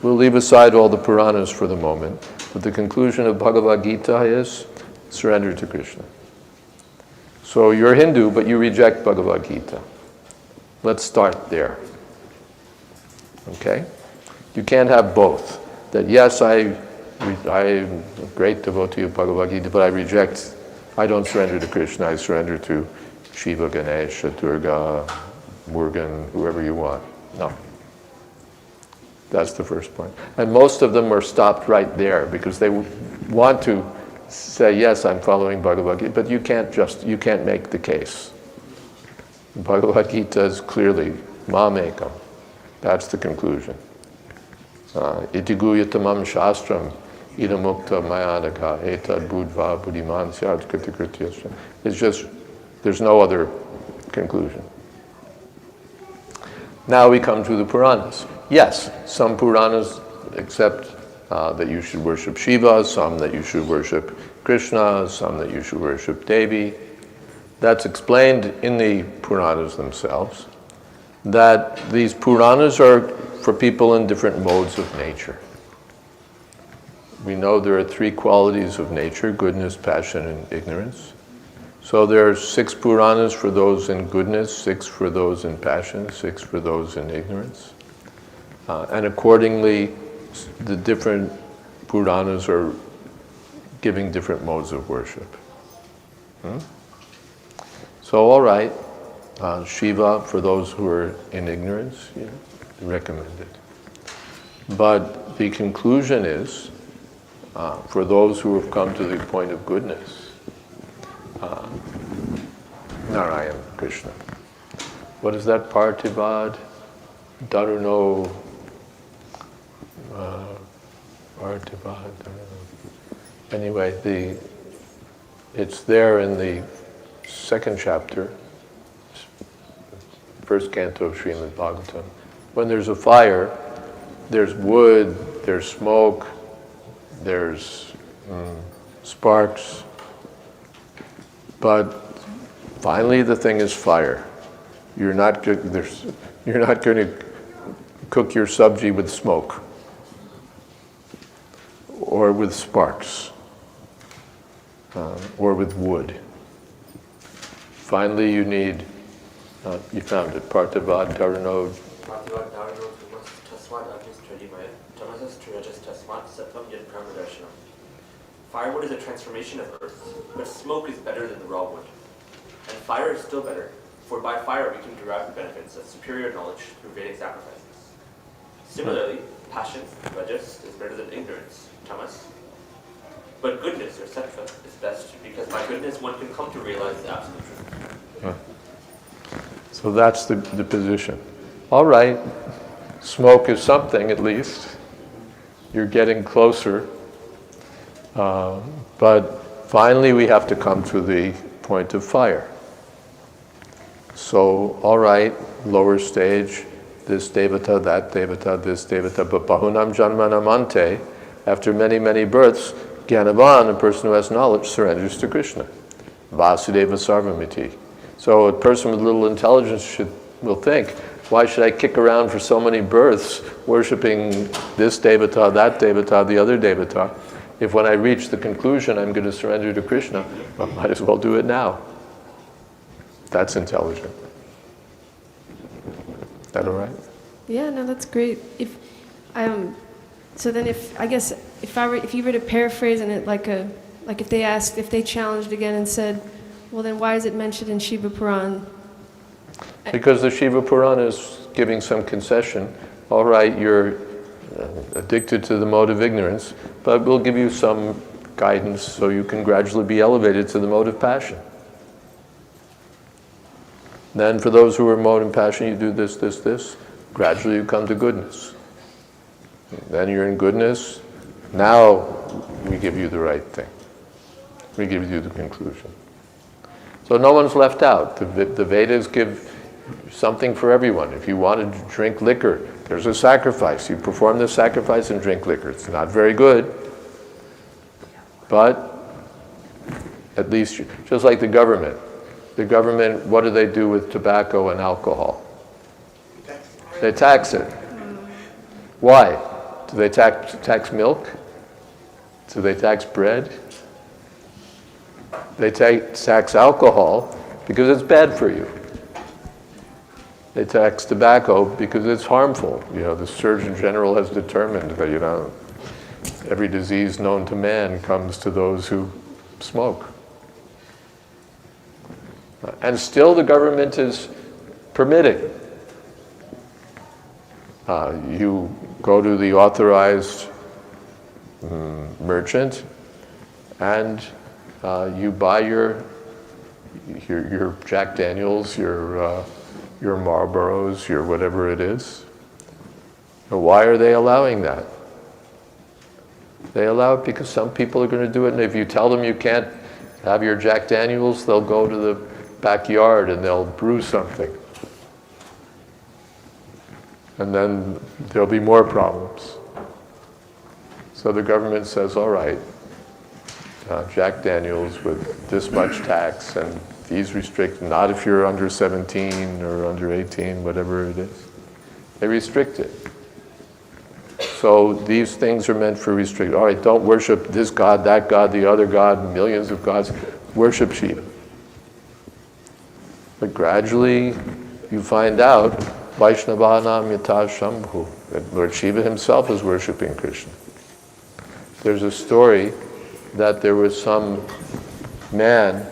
we'll leave aside all the Puranas for the moment, but the conclusion of Bhagavad Gita is surrender to Krishna. So you're Hindu, but you reject Bhagavad Gita. Let's start there. Okay? You can't have both. That yes, I'm a great devotee of Bhagavad Gita, but I don't surrender to Krishna, I surrender to Shiva, Ganesha, Durga, Murugan, whoever you want. No. That's the first point. And most of them are stopped right there because they want to say, yes, I'm following Bhagavad Gita, but you can't make the case. Bhagavad Gita is clearly mamekam. That's the conclusion. Iti guyatamam shastram idamukta mayadaka etad budva buddhiman syad kriti krityasya. It's just, there's no other conclusion. Now we come to the Puranas. Yes, some Puranas accept that you should worship Shiva, some that you should worship Krishna, some that you should worship Devi. That's explained in the Puranas themselves, that these Puranas are for people in different modes of nature. We know there are three qualities of nature: goodness, passion, and ignorance. So there are 6 Puranas for those in goodness, 6 for those in passion, 6 for those in ignorance. And accordingly, the different Puranas are giving different modes of worship. So all right, Shiva for those who are in ignorance, recommended. But the conclusion is, for those who have come to the point of goodness, Narayana, Krishna. What is that? Partivad, Daruno, Partivad, anyway, it's there in the 2nd chapter, 1st canto of Srimad Bhagavatam. When there's a fire, there's wood, there's smoke, there's sparks, but finally the thing is fire. You're not going to cook your sabji with smoke or with sparks or with wood. Finally you need, you found it, Partavad Dharanod. Firewood is a transformation of earth, but smoke is better than the raw wood. And fire is still better, for by fire we can derive the benefits of superior knowledge through Vedic sacrifices. Similarly, passion, rajas, is better than ignorance, tamas. But goodness, or sattva, is best, because by goodness one can come to realize the absolute truth. So that's the position. All right, smoke is something at least. You're getting closer. But finally we have to come to the point of fire. So, all right, lower stage, this devata, that devata, this devata, but bahunam janmanamante, after many, many births, Gyanavan, a person who has knowledge, surrenders to Krishna. Vasudeva sarvamiti. So a person with little intelligence will think, why should I kick around for so many births, worshipping this devata, that devata, the other devata, if when I reach the conclusion I'm going to surrender to Krishna, I might as well do it now. That's intelligent. Is that all right? Yeah, no, that's great. If so then if you were to paraphrase in it like if they challenged again and said, well then why is it mentioned in Shiva Puran? Because the Shiva Purana is giving some concession. All right, you're addicted to the mode of ignorance, but we'll give you some guidance so you can gradually be elevated to the mode of passion. Then for those who are mode and passion, you do this, this, this. Gradually you come to goodness. Then you're in goodness. Now we give you the right thing. We give you the conclusion. So no one's left out. The Vedas give something for everyone. If you want to drink liquor, there's a sacrifice. You perform the sacrifice and drink liquor. It's not very good, but at least, just like the government. The government, what do they do with tobacco and alcohol? They tax it. Why? Do they tax milk? Do they tax bread? They tax alcohol because it's bad for you. They tax tobacco because it's harmful. The Surgeon General has determined that, every disease known to man comes to those who smoke. And still the government is permitting. You go to the authorized merchant and you buy your Jack Daniels, your Marlboros, your whatever it is. And why are they allowing that? They allow it because some people are going to do it, and if you tell them you can't have your Jack Daniels, they'll go to the backyard and they'll brew something. And then there'll be more problems. So the government says, all right, Jack Daniels with this much tax and these restrict, not if you're under 17 or under 18, whatever it is. They restrict it. So these things are meant for restrict. All right, don't worship this god, that god, the other god, millions of gods. Worship Shiva. But gradually you find out Vaishnavanam Yata Shambhu, that Lord Shiva himself is worshiping Krishna. There's a story that there was some man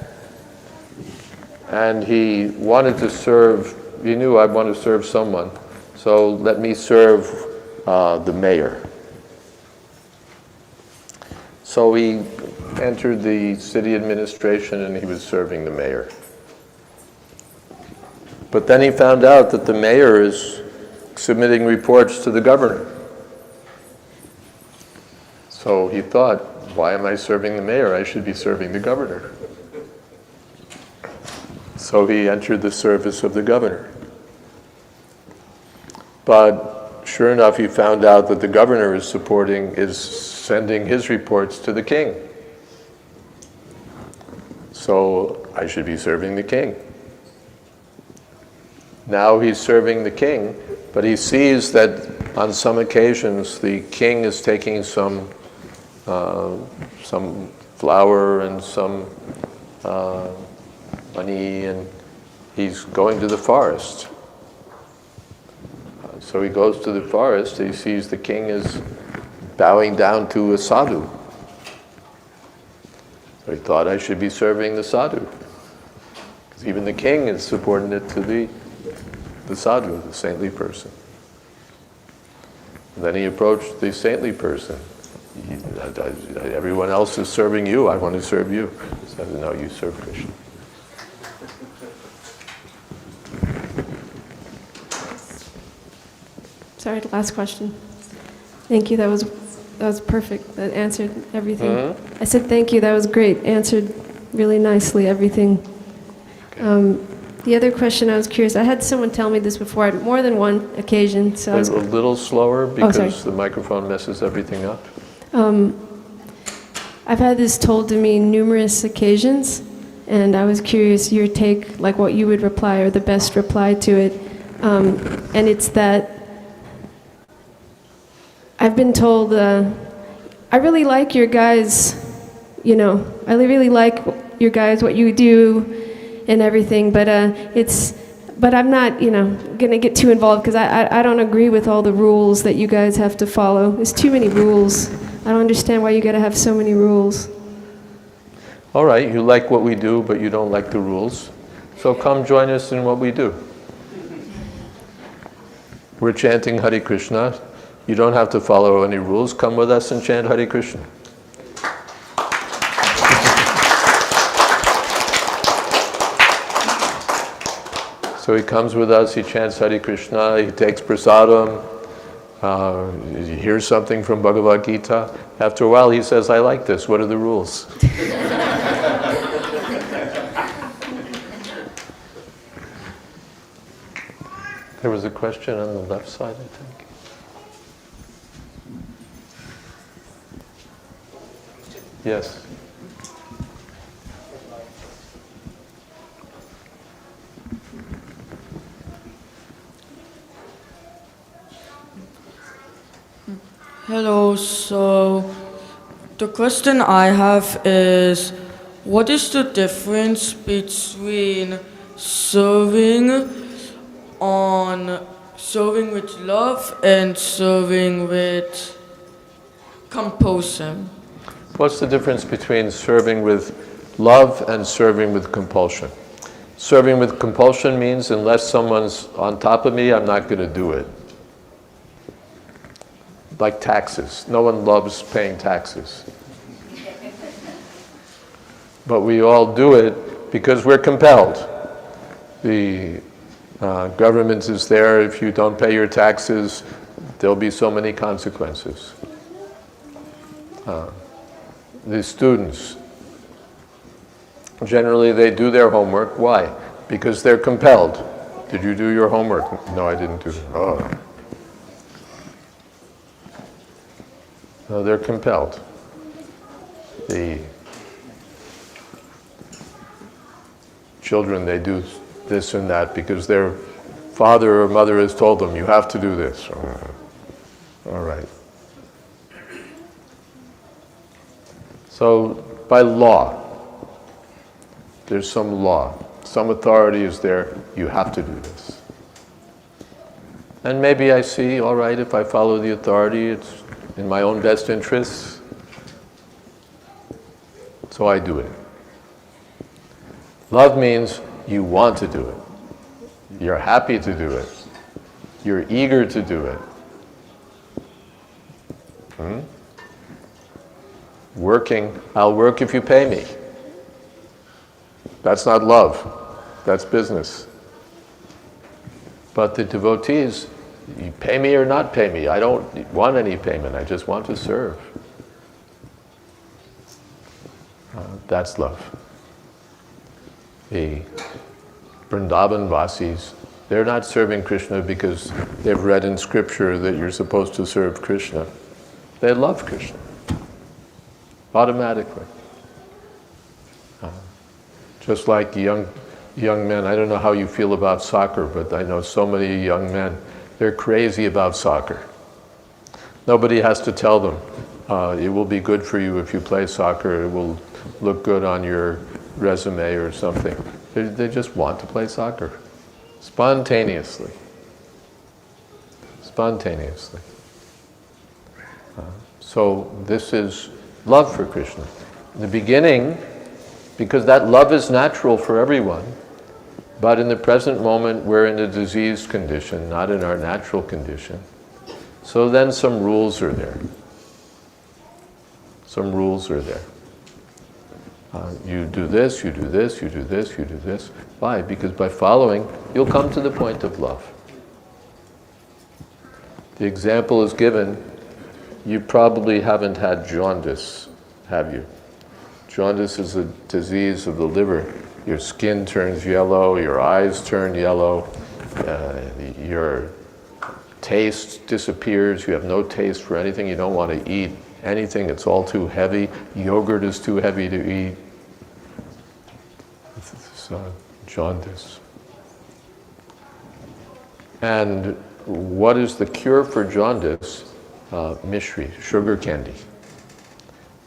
and he wanted to serve, he knew I want to serve someone, so let me serve the mayor. So he entered the city administration and he was serving the mayor. But then he found out that the mayor is submitting reports to the governor. So he thought, why am I serving the mayor? I should be serving the governor. So he entered the service of the governor. But sure enough, he found out that the governor is sending his reports to the king. So I should be serving the king. Now he's serving the king, but he sees that on some occasions the king is taking some flour and some money, and he's going to the forest. So he goes to the forest, he sees the king is bowing down to a sadhu. So he thought, I should be serving the sadhu. Because even the king is subordinate to the sadhu, the saintly person. And then he approached the saintly person. Everyone else is serving you, I want to serve you. He said, no, you serve Krishna. Sorry, last question. Thank you, that was perfect. That answered everything. Mm-hmm. I said thank you, that was great. Answered really nicely everything. Okay. the other question I was curious, I had someone tell me this before on more than one occasion, so I was... A little slower because sorry. the microphone messes everything up. I've had this told to me numerous occasions, and I was curious your take, like what you would reply or the best reply to it. And it's that I've been told, I really like your guys, I really like your guys, what you do and everything, but I'm not, going to get too involved because I don't agree with all the rules that you guys have to follow. There's too many rules. I don't understand why you got to have so many rules. All right, you like what we do, but you don't like the rules. So come join us in what we do. We're chanting Hare Krishna. You don't have to follow any rules. Come with us and chant Hare Krishna. So he comes with us, he chants Hare Krishna, he takes prasadam, he hears something from Bhagavad Gita. After a while he says, I like this, what are the rules? There was a question on the left side, I think. Yes. Hello, so the question I have is, what is the difference between serving with love and serving with compulsion? What's the difference between serving with love and serving with compulsion? Serving with compulsion means unless someone's on top of me, I'm not going to do it. Like taxes. No one loves paying taxes. But we all do it because we're compelled. The government is there. If you don't pay your taxes, there'll be so many consequences. The students, generally they do their homework. Why? Because they're compelled. Did you do your homework? No, I didn't do it. Oh. No, they're compelled. The children, they do this and that because their father or mother has told them, you have to do this. All right. So, by law, there's some law. Some authority is there, you have to do this. And maybe I see, all right, if I follow the authority, it's in my own best interests, so I do it. Love means you want to do it. You're happy to do it. You're eager to do it. Working, I'll work if you pay me. That's not love. That's business. But the devotees, you pay me or not pay me. I don't want any payment. I just want to serve. That's love. The Vrindavan Vasis, they're not serving Krishna because they've read in scripture that you're supposed to serve Krishna. They love Krishna. Automatically. Just like young men, I don't know how you feel about soccer, but I know so many young men, they're crazy about soccer. Nobody has to tell them, it will be good for you if you play soccer, it will look good on your resume or something. They just want to play soccer. Spontaneously. Spontaneously. So this is love for Krishna. In the beginning, because that love is natural for everyone, but in the present moment we're in a diseased condition, not in our natural condition. So then some rules are there. Some rules are there. You do this, you do this, you do this, you do this. Why? Because by following, you'll come to the point of love. The example is given, you probably haven't had jaundice, have you? Jaundice is a disease of the liver. your skin turns yellow, your eyes turn yellow, your taste disappears, you have no taste for anything, you don't want to eat anything, it's all too heavy, yogurt is too heavy to eat. It's jaundice. And what is the cure for jaundice? Mishri, sugar candy.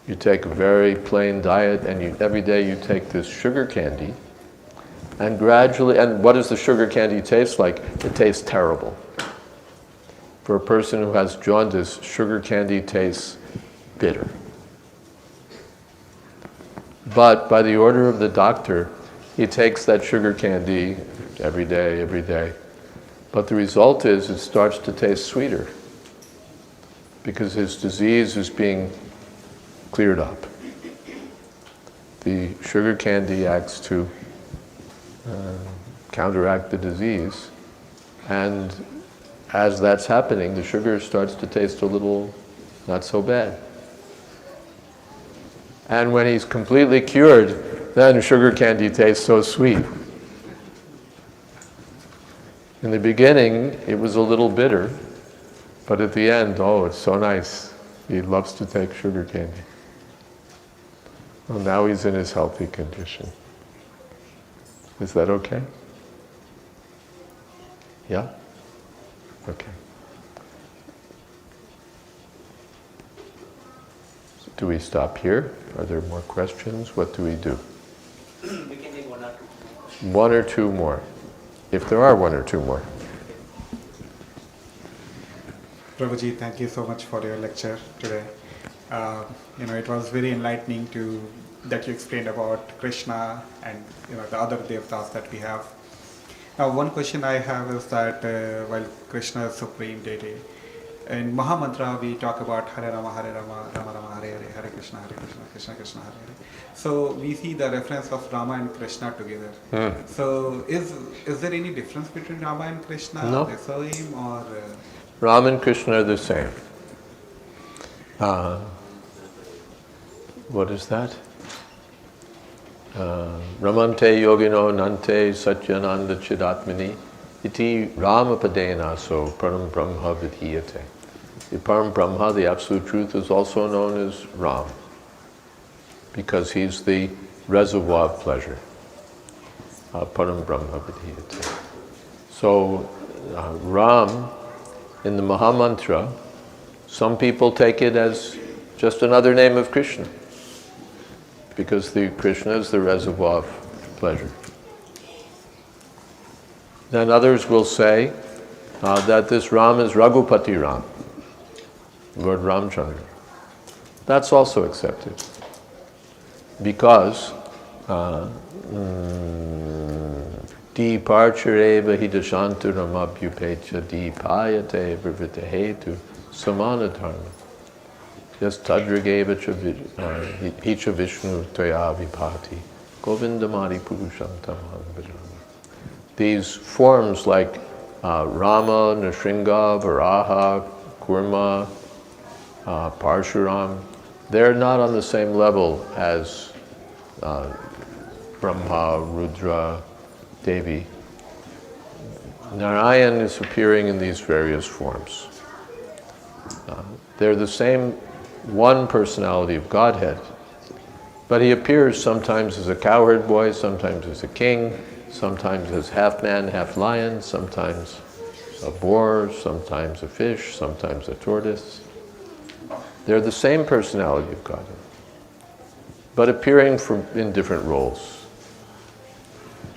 You take a very plain diet and every day you take this sugar candy and gradually, and what does the sugar candy taste like? It tastes terrible. For a person who has jaundice, sugar candy tastes bitter. But by the order of the doctor, he takes that sugar candy every day. But the result is it starts to taste sweeter because his disease is being cleared up. The sugar candy acts to counteract the disease, and as that's happening, the sugar starts to taste a little not so bad. And when he's completely cured, then sugar candy tastes so sweet. In the beginning, it was a little bitter, but at the end, oh, it's so nice. He loves to take sugar candy. Well, now he's in his healthy condition. Is that okay? Yeah? Okay. Do we stop here? Are there more questions? What do we do? We can take one or two. One or two more. If there are one or two more. Prabhuji, thank you so much for your lecture today. It was very enlightening that you explained about Krishna and the other devtas that we have. Now, one question I have is that while Krishna is supreme deity, in Mahamantra we talk about Hare Rama, Rama Rama, Hare Hare, Hare Krishna, Krishna Krishna, Hare Hare. So we see the reference of Rama and Krishna together. So is there any difference between Rama and Krishna? No. The same or? Rama and Krishna are the same. What is that? Ramante yogino nante satyananda chidatmani iti Rama padena so param brahma vidhiyate. The param brahma, the absolute truth, is also known as Ram, because he's the reservoir of pleasure. Param brahma vidhiyate. So Ram, in the Mahamantra, some people take it as just another name of Krishna, because the Krishna is the reservoir of pleasure. Then others will say that this Ram is Raghupati Ram, Lord Ramchandra. That's also accepted, because Departureva hidashanturam abhyupecha dipayate vrivitahetu samana dharma. Yes, tadrageva hicha vishnu toya vipati govindamadi purushantamam bhajami. These forms like Rama, Nrsimha, Varaha, Kurma, Parshuram, they're not on the same level as Brahma, Rudra, Devi. Narayan is appearing in these various forms. They're the same one personality of Godhead, but he appears sometimes as a cowherd boy, sometimes as a king, sometimes as half man, half lion, sometimes a boar, sometimes a fish, sometimes a tortoise. They're the same personality of Godhead, but appearing in different roles.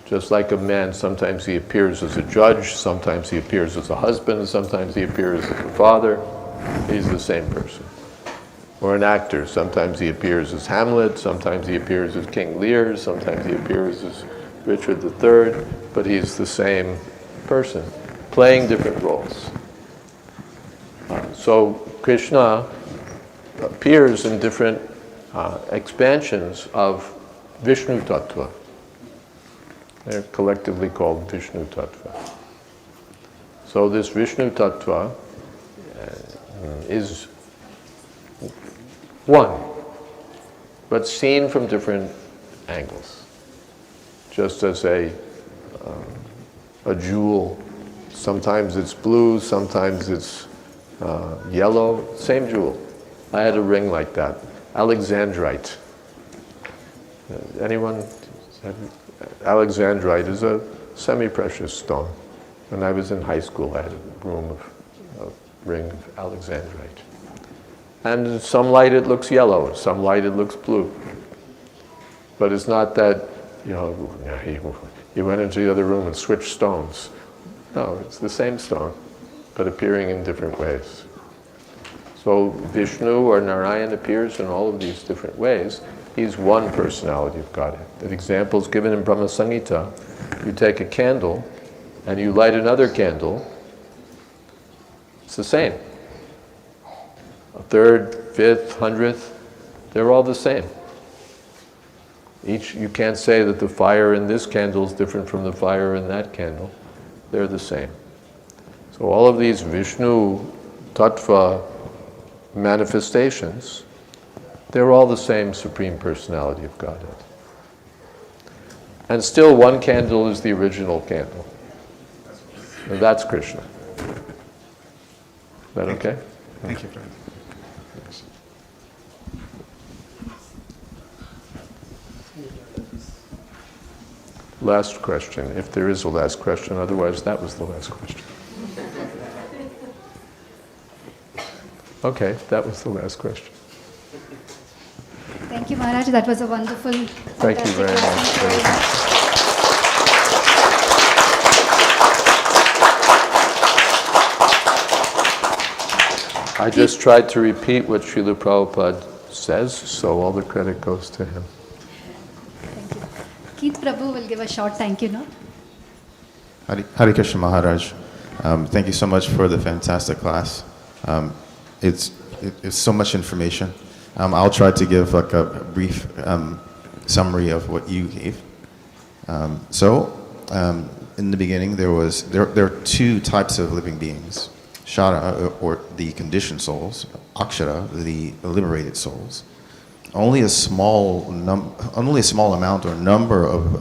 Just like a man, sometimes he appears as a judge, sometimes he appears as a husband, sometimes he appears as a father. He's the same person. Or an actor, sometimes he appears as Hamlet, sometimes he appears as King Lear, sometimes he appears as Richard III, but he's the same person, playing different roles. So Krishna appears in different expansions of Vishnu Tattva. They're collectively called Vishnu Tattva. So this Vishnu Tattva is one, but seen from different angles. just as a jewel. Sometimes it's blue, sometimes it's yellow, same jewel. I had a ring like that, Alexandrite. Anyone? Alexandrite is a semi-precious stone. When I was in high school, I had a ring of Alexandrite. And in some light it looks yellow, in some light it looks blue. But it's not that, he went into the other room and switched stones. No, it's the same stone, but appearing in different ways. So Vishnu or Narayan appears in all of these different ways. He's one personality of Godhead. That example is given in Brahma Samhita. You take a candle and you light another candle, it's the same. A third, fifth, 100th, they're all the same. You can't say that the fire in this candle is different from the fire in that candle. They're the same. So all of these Vishnu Tattva manifestations, they're all the same Supreme Personality of Godhead. And still one candle is the original candle. And that's Krishna. Is that okay? Thank you, Prabhu. Last question, if there is a last question, otherwise that was the last question. Okay, that was the last question. Thank you, Maharaj. That was a wonderful. Thank you very much. I just tried to repeat what Srila Prabhupada says, so all the credit goes to him. Thank you. Keith Prabhu will give a short thank you note. Hare Krishna Maharaj. Thank you so much for the fantastic class. It's so much information. I'll try to give like a brief summary of what you gave. In the beginning, there are two types of living beings: Shara, or the conditioned souls; Akshara, the liberated souls. Only a small amount or number of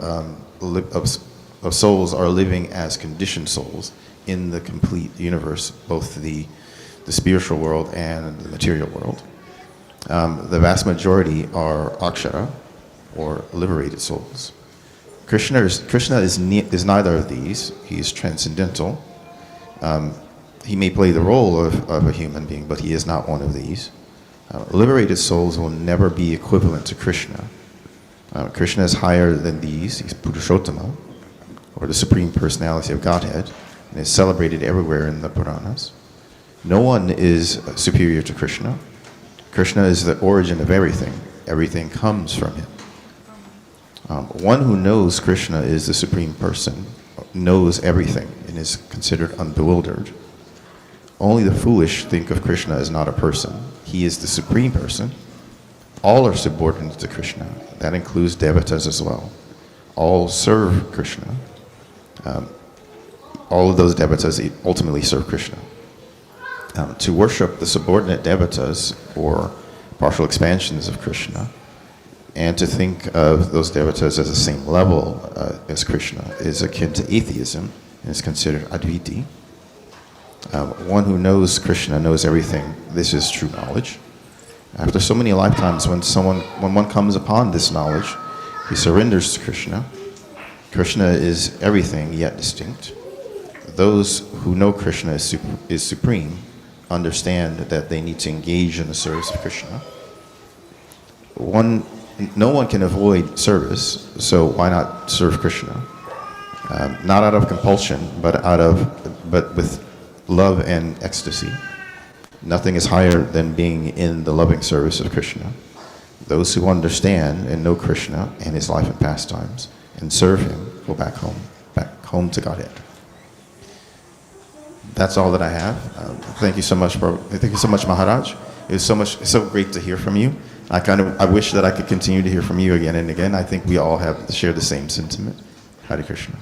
souls are living as conditioned souls in the complete universe, both the spiritual world and the material world. The vast majority are Akshara, or liberated souls. Krishna is neither of these. He is transcendental. He may play the role of a human being, but he is not one of these. Liberated souls will never be equivalent to Krishna. Krishna is higher than these. He's Purushottama, or the Supreme Personality of Godhead, and is celebrated everywhere in the Puranas. No one is superior to Krishna. Krishna is the origin of everything. Everything comes from him. One who knows Krishna is the Supreme Person, knows everything, and is considered unbewildered. Only the foolish think of Krishna as not a person. He is the Supreme Person. All are subordinate to Krishna. That includes devatas as well. All serve Krishna. All of those devatas ultimately serve Krishna. To worship the subordinate devatas, or partial expansions of Krishna, and to think of those devatas as the same level as Krishna, is akin to atheism and is considered adviti. One who knows Krishna knows everything. This is true knowledge. After so many lifetimes, when one comes upon this knowledge, he surrenders to Krishna. Krishna is everything yet distinct. Those who know Krishna is supreme understand that they need to engage in the service of Krishna. No one can avoid service, so why not serve Krishna? Not out of compulsion, but with love and ecstasy. Nothing is higher than being in the loving service of Krishna. Those who understand and know Krishna and his life and pastimes and serve him go back home to Godhead. That's all that I have. Thank you so much, Maharaj. It's so great to hear from you. I wish that I could continue to hear from you again and again. I think we all share the same sentiment. Hare Krishna.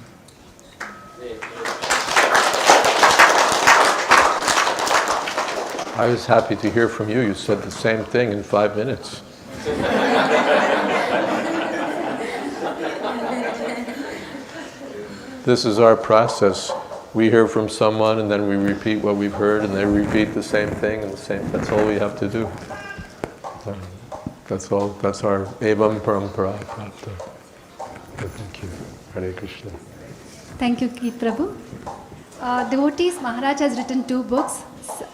I was happy to hear from you. You said the same thing in 5 minutes. This is our process. We hear from someone and then we repeat what we've heard and they repeat the same thing and the same, that's all we have to do. That's all, that's our evam parampara prapta. Thank you. Hare Krishna. Thank you, Keith Prabhu. Devotees, Maharaj has written 2 books,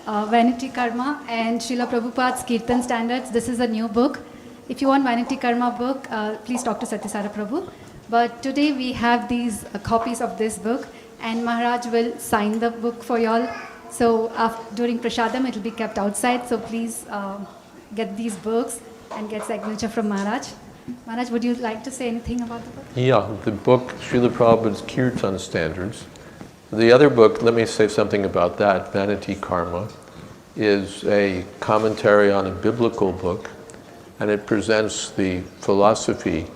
Vanity Karma and Srila Prabhupada's Kirtan Standards. This is a new book. If you want Vanity Karma book, please talk to Satyasara Prabhu. But today we have these copies of this book, and Maharaj will sign the book for y'all. So during Prasadam, it will be kept outside. So please get these books and get signature from Maharaj. Maharaj, would you like to say anything about the book? Yeah, the book, Srila Prabhupada's Kirtan Standards. The other book, let me say something about that, Vanity Karma, is a commentary on a biblical book, and it presents the philosophy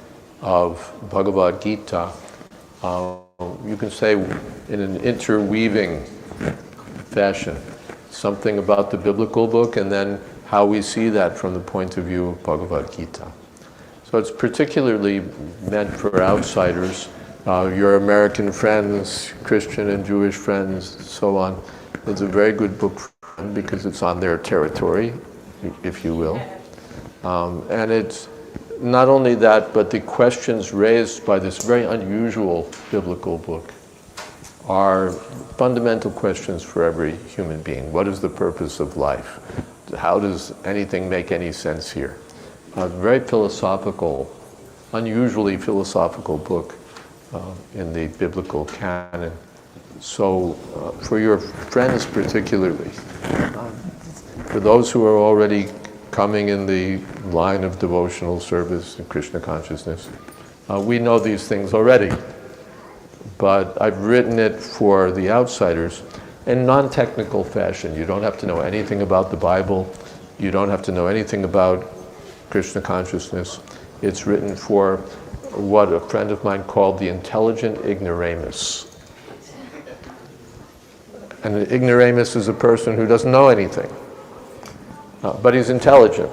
of Bhagavad Gita. You can say in an interweaving fashion, something about the biblical book and then how we see that from the point of view of Bhagavad Gita. So it's particularly meant for outsiders, your American friends, Christian and Jewish friends, so on. It's a very good book for them because it's on their territory, if you will. And it's not only that, but the questions raised by this very unusual biblical book are fundamental questions for every human being. What is the purpose of life? How does anything make any sense here? A very philosophical, unusually philosophical book in the biblical canon. So for your friends particularly, for those who are already coming in the line of devotional service and Krishna consciousness, we know these things already. But I've written it for the outsiders in non-technical fashion. You don't have to know anything about the Bible. You don't have to know anything about Krishna consciousness. It's written for what a friend of mine called the intelligent ignoramus. And an ignoramus is a person who doesn't know anything, but he's intelligent.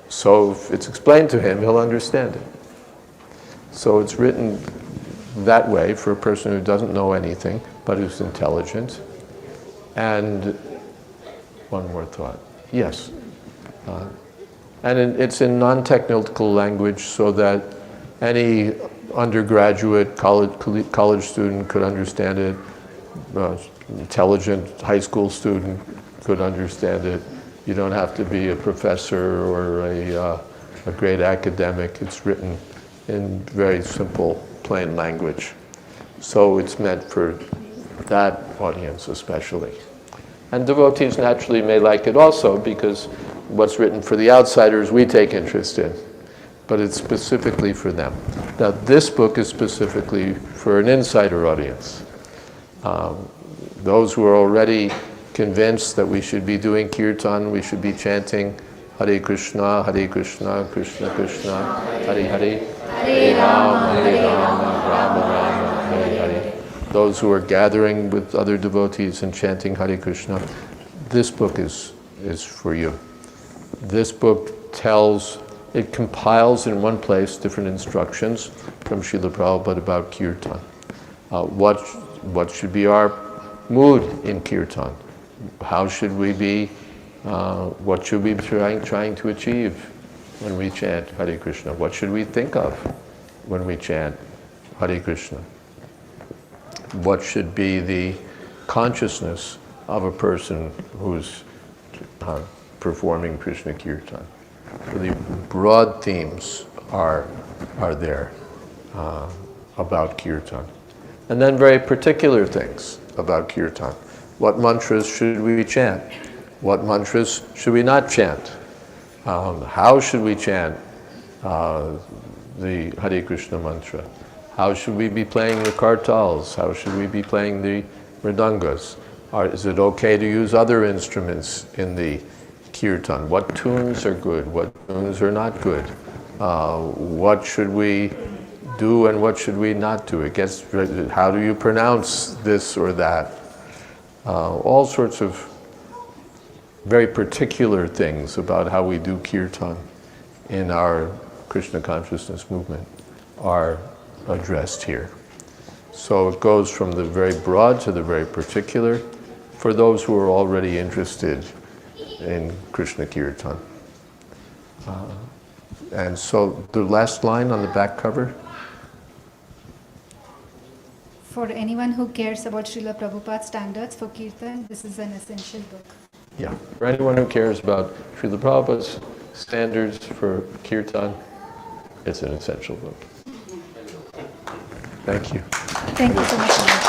So if it's explained to him, he'll understand it. So it's written that way for a person who doesn't know anything, but who's intelligent. And one more thought. Yes. And it's in non-technical language so that any undergraduate college student could understand it, intelligent high school student could understand it. You don't have to be a professor or a great academic. It's written in very simple, plain language. So it's meant for that audience especially. And devotees naturally may like it also because what's written for the outsiders we take interest in, but it's specifically for them. Now this book is specifically for an insider audience. Those who are already convinced that we should be doing Kirtan, we should be chanting Hare Krishna, Krishna Krishna, Hare Hare, Hare Rama, Rama Rama, Hare Hare. Those who are gathering with other devotees and chanting Hare Krishna, this book is for you. This book it compiles in one place different instructions from Srila Prabhupada about Kirtan. What should be our mood in Kirtan? How should we be, what should we be trying to achieve when we chant Hare Krishna? What should we think of when we chant Hare Krishna? What should be the consciousness of a person who's performing Krishna Kirtan? So the broad themes are there about Kirtan. And then very particular things about Kirtan. What mantras should we chant? What mantras should we not chant? How should we chant the Hare Krishna mantra? How should we be playing the kartals? How should we be playing the mridangas? Is it okay to use other instruments in the Kirtan? What tunes are good? What tunes are not good? What should we do and what should we not do? How do you pronounce this or that? All sorts of very particular things about how we do Kirtan in our Krishna consciousness movement are addressed here. So it goes from the very broad to the very particular for those who are already interested in Krishna Kirtan. And so the last line on the back cover. For anyone who cares about Srila Prabhupada's standards for Kirtan, this is an essential book. Yeah, for anyone who cares about Srila Prabhupada's standards for Kirtan, it's an essential book. Thank you. Thank you so much, Maharaj.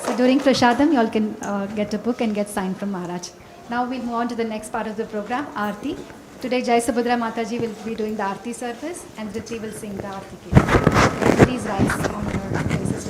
So during Prashadam, you all can get a book and get signed from Maharaj. Now we'll move on to the next part of the program, Arati. Today, Jai Subhadra Mataji will be doing the Arati service and Dhriti will sing the Arati Kirtan. Please rise on your places.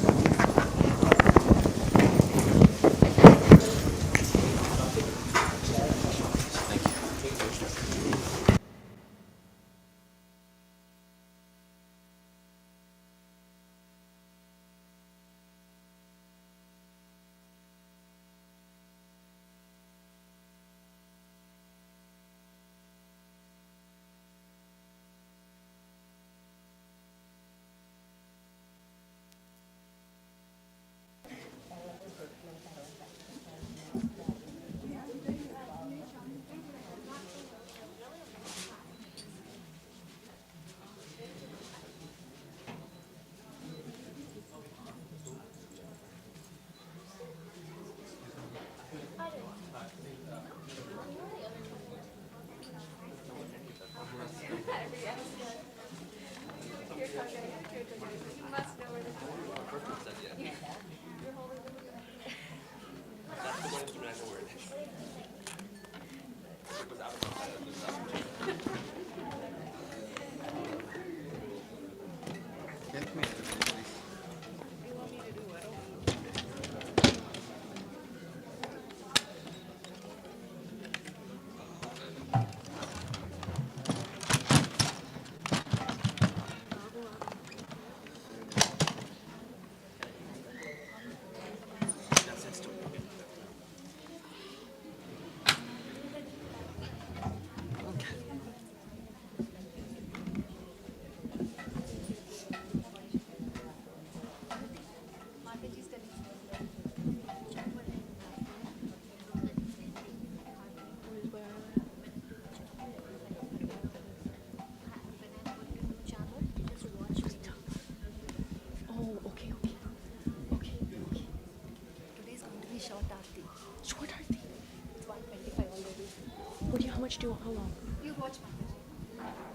How long? You watch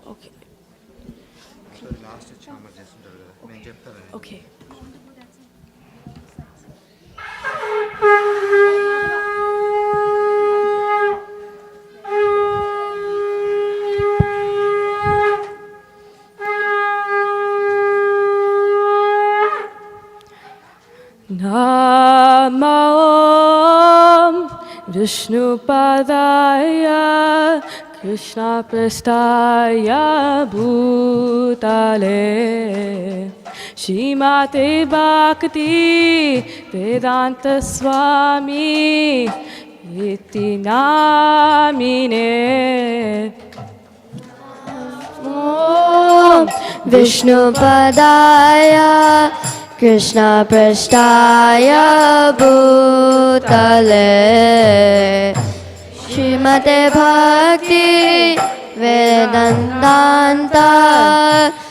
Okay. Okay. Namam Vishnupadaya Krishna Prestaya Bhutale Shrimate Bhakti Vedanta Swami Iti Namine Om Vishnupadaya Krishna Prasthaya Bhutale Srimate Bhakti Vedanta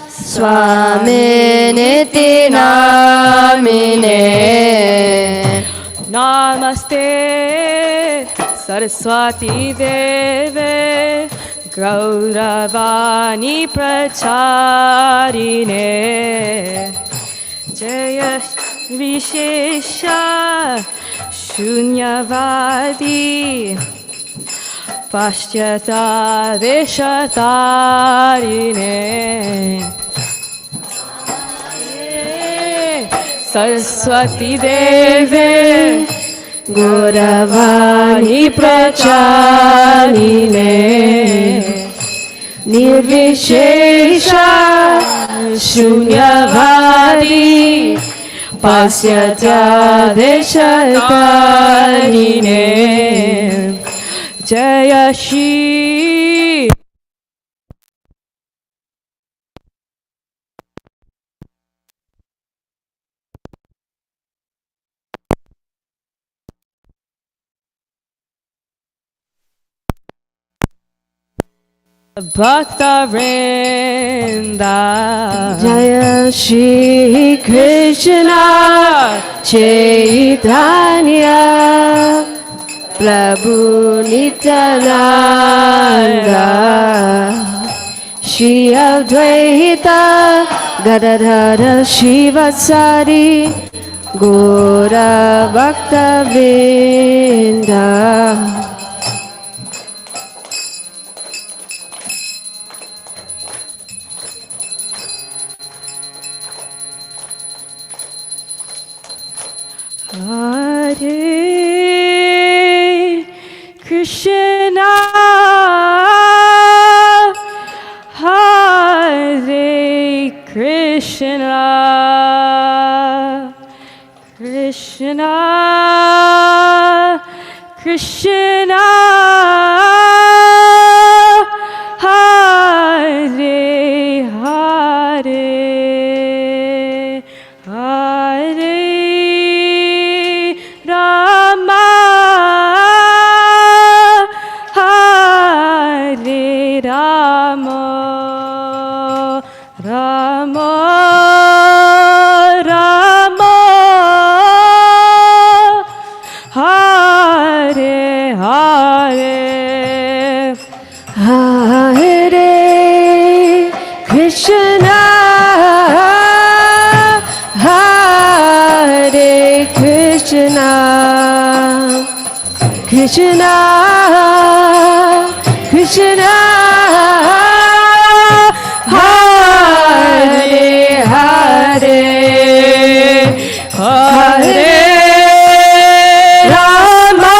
Swami Niti Namine Namaste Saraswati Deve Gauravani Pracharine Jaya Vishesha Shunyavadi Pashyata Deshatarine Saraswati Deve Gauravani Pracharine Nirvishesha Shunyavadi Pasyatya Deshatarine Jaya Shri Bhakta Vrinda. Jaya Shri Krishna Chaitanya Prabhu Nityananda Shri Advaita Gadadhara Shivasari Gora Bhakta Vrinda. Hare Krishna, Hare Krishna, Krishna, Krishna, Hare Hare, Hare Rama, Hare Rama, Rama Rama, Hare Hare, Hare Krishna, Hare Krishna, Krishna, Krishna, Hare Hare, Hare Rama,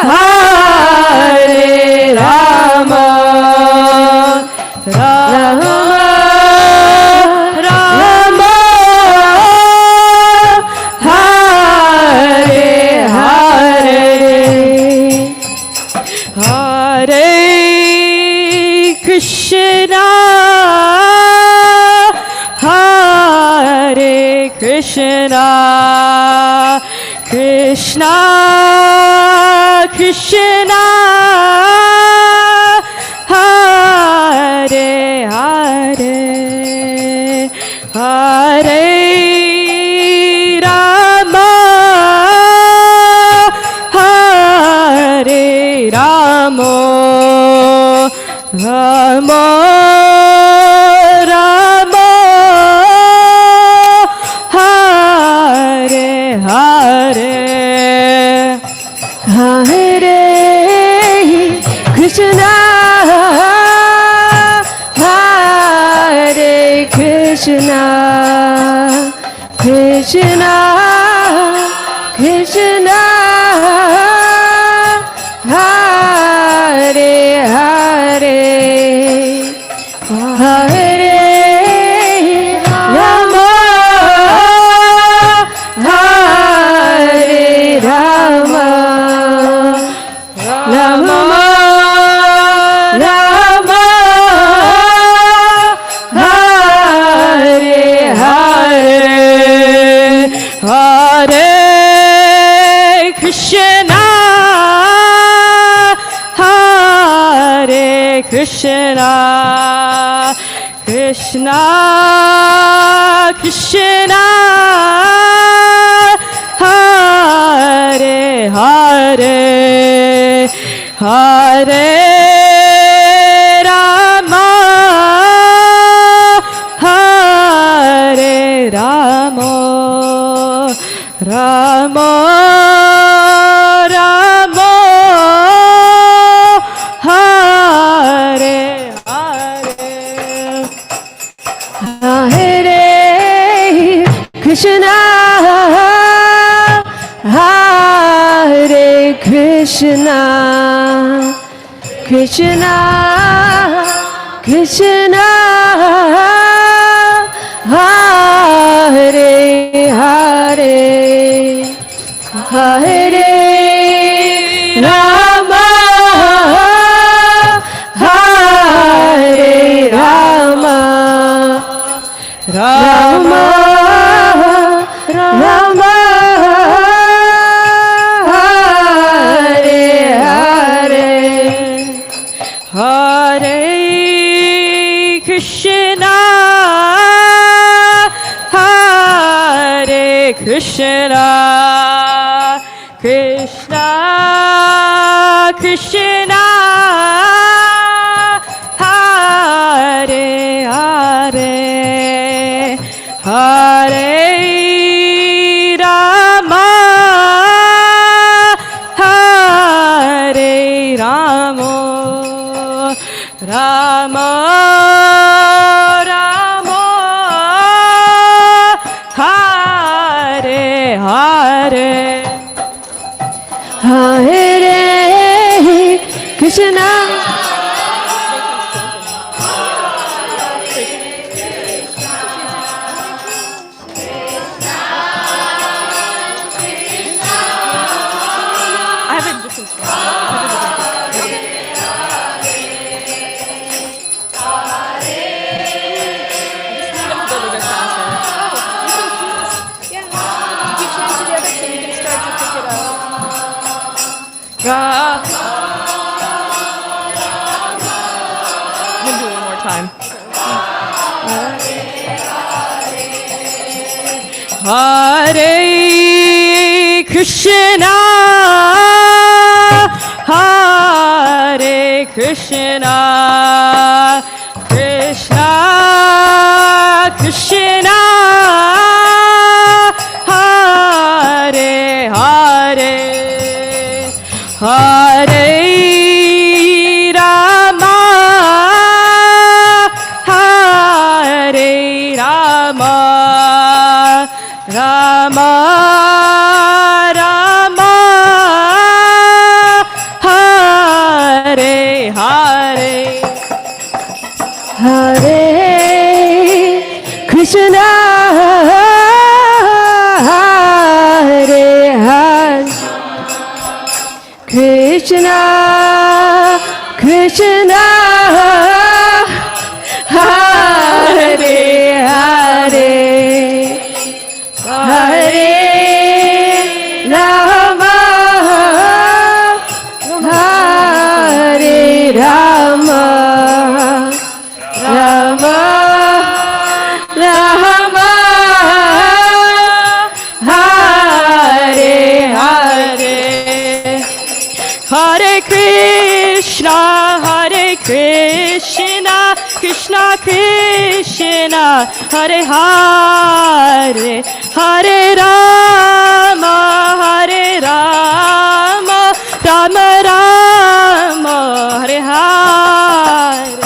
Hare Rama, Rama Rama, Hare Hare, Hare Krishna, Hare Krishna, Krishna Krishna, Hare Hare, Hare Rama, Hare Rama, Rama Rama, Hare Hare, Hare Krishna, Hare Krishna, Krishna, Krishna, Hare Hare, Hare Rama, Hare Rama, Rama Rama, Hare Hare, Hare Krishna, Hare Krishna, Krishna Krishna, Hare Hare, Hare Rama, Hare Rama, Rama Rama, Hare Hare, Hare Krishna, Hare Krishna, Krishna, Krishna, Hare Hare, Hare Rama, Hare Rama, Rama Rama, Hare Hare, Krishna, Krishna Krishna, Hare Hare, Hare Rama, Hare Rama, Rama Rama, Hare Hare, Hare Krishna. I have a different song. I'm gonna do it one more time. Hare Krishna, Hare Krishna, Krishna Krishna, Hare Hare, Hare Rama, Hare Rama, Rama Rama, Hare Hare, Hare Krishna, Hare Hare, Krishna Krishna, Hare Hare, Hare Rama, Hare Rama, Rama Rama, Hare Hare, Hare Krishna, Hare Krishna, Krishna Krishna, Hare Hare, Hare Rama, Hare Rama, Rama Rama, Hare Hare,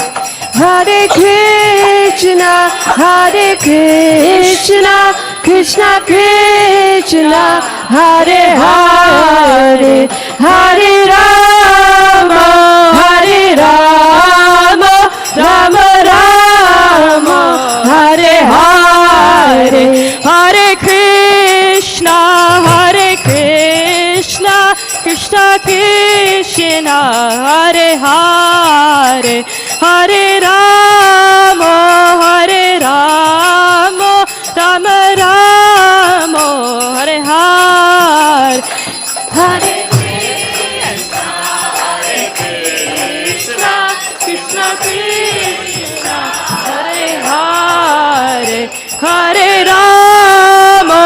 Hare Krishna, Hare Krishna, Krishna Krishna, Hare Hare, Hare Rama, Hare Rama, Rama Rama, Hare Hare, Hare Krishna, Hare Krishna, Krishna Krishna, Hare Hare, Hare Rama, Hare Rama, Rama Rama, Hare Hare, Hare Krishna, Krishna Krishna, Hare Hare, Hare Rama,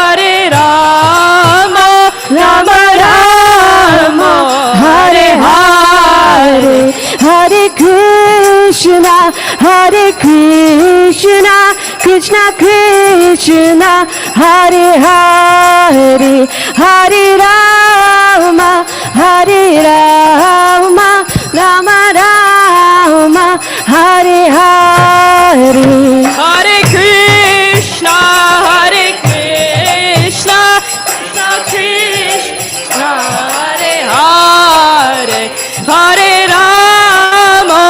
Hare Rama, Rama Rama, Hare Hare, Hare Krishna, Hare Krishna, Krishna Krishna, Hare Hare, Hare Rama, Hare Rama, Rama Rama, Hare Hare. Hare Krishna, Hare Krishna, Krishna Krishna, Hare Hare, Hare Rama,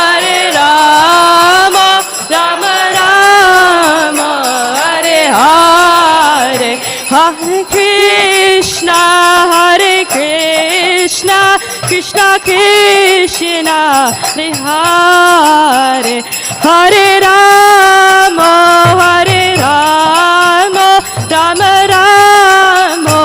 Hare Rama, Rama Rama, Hare Hare, Hare Krishna, Hare Krishna, Krishna Krishna, Hare Hare, Hare Rama, Hare Rama, Rama Rama,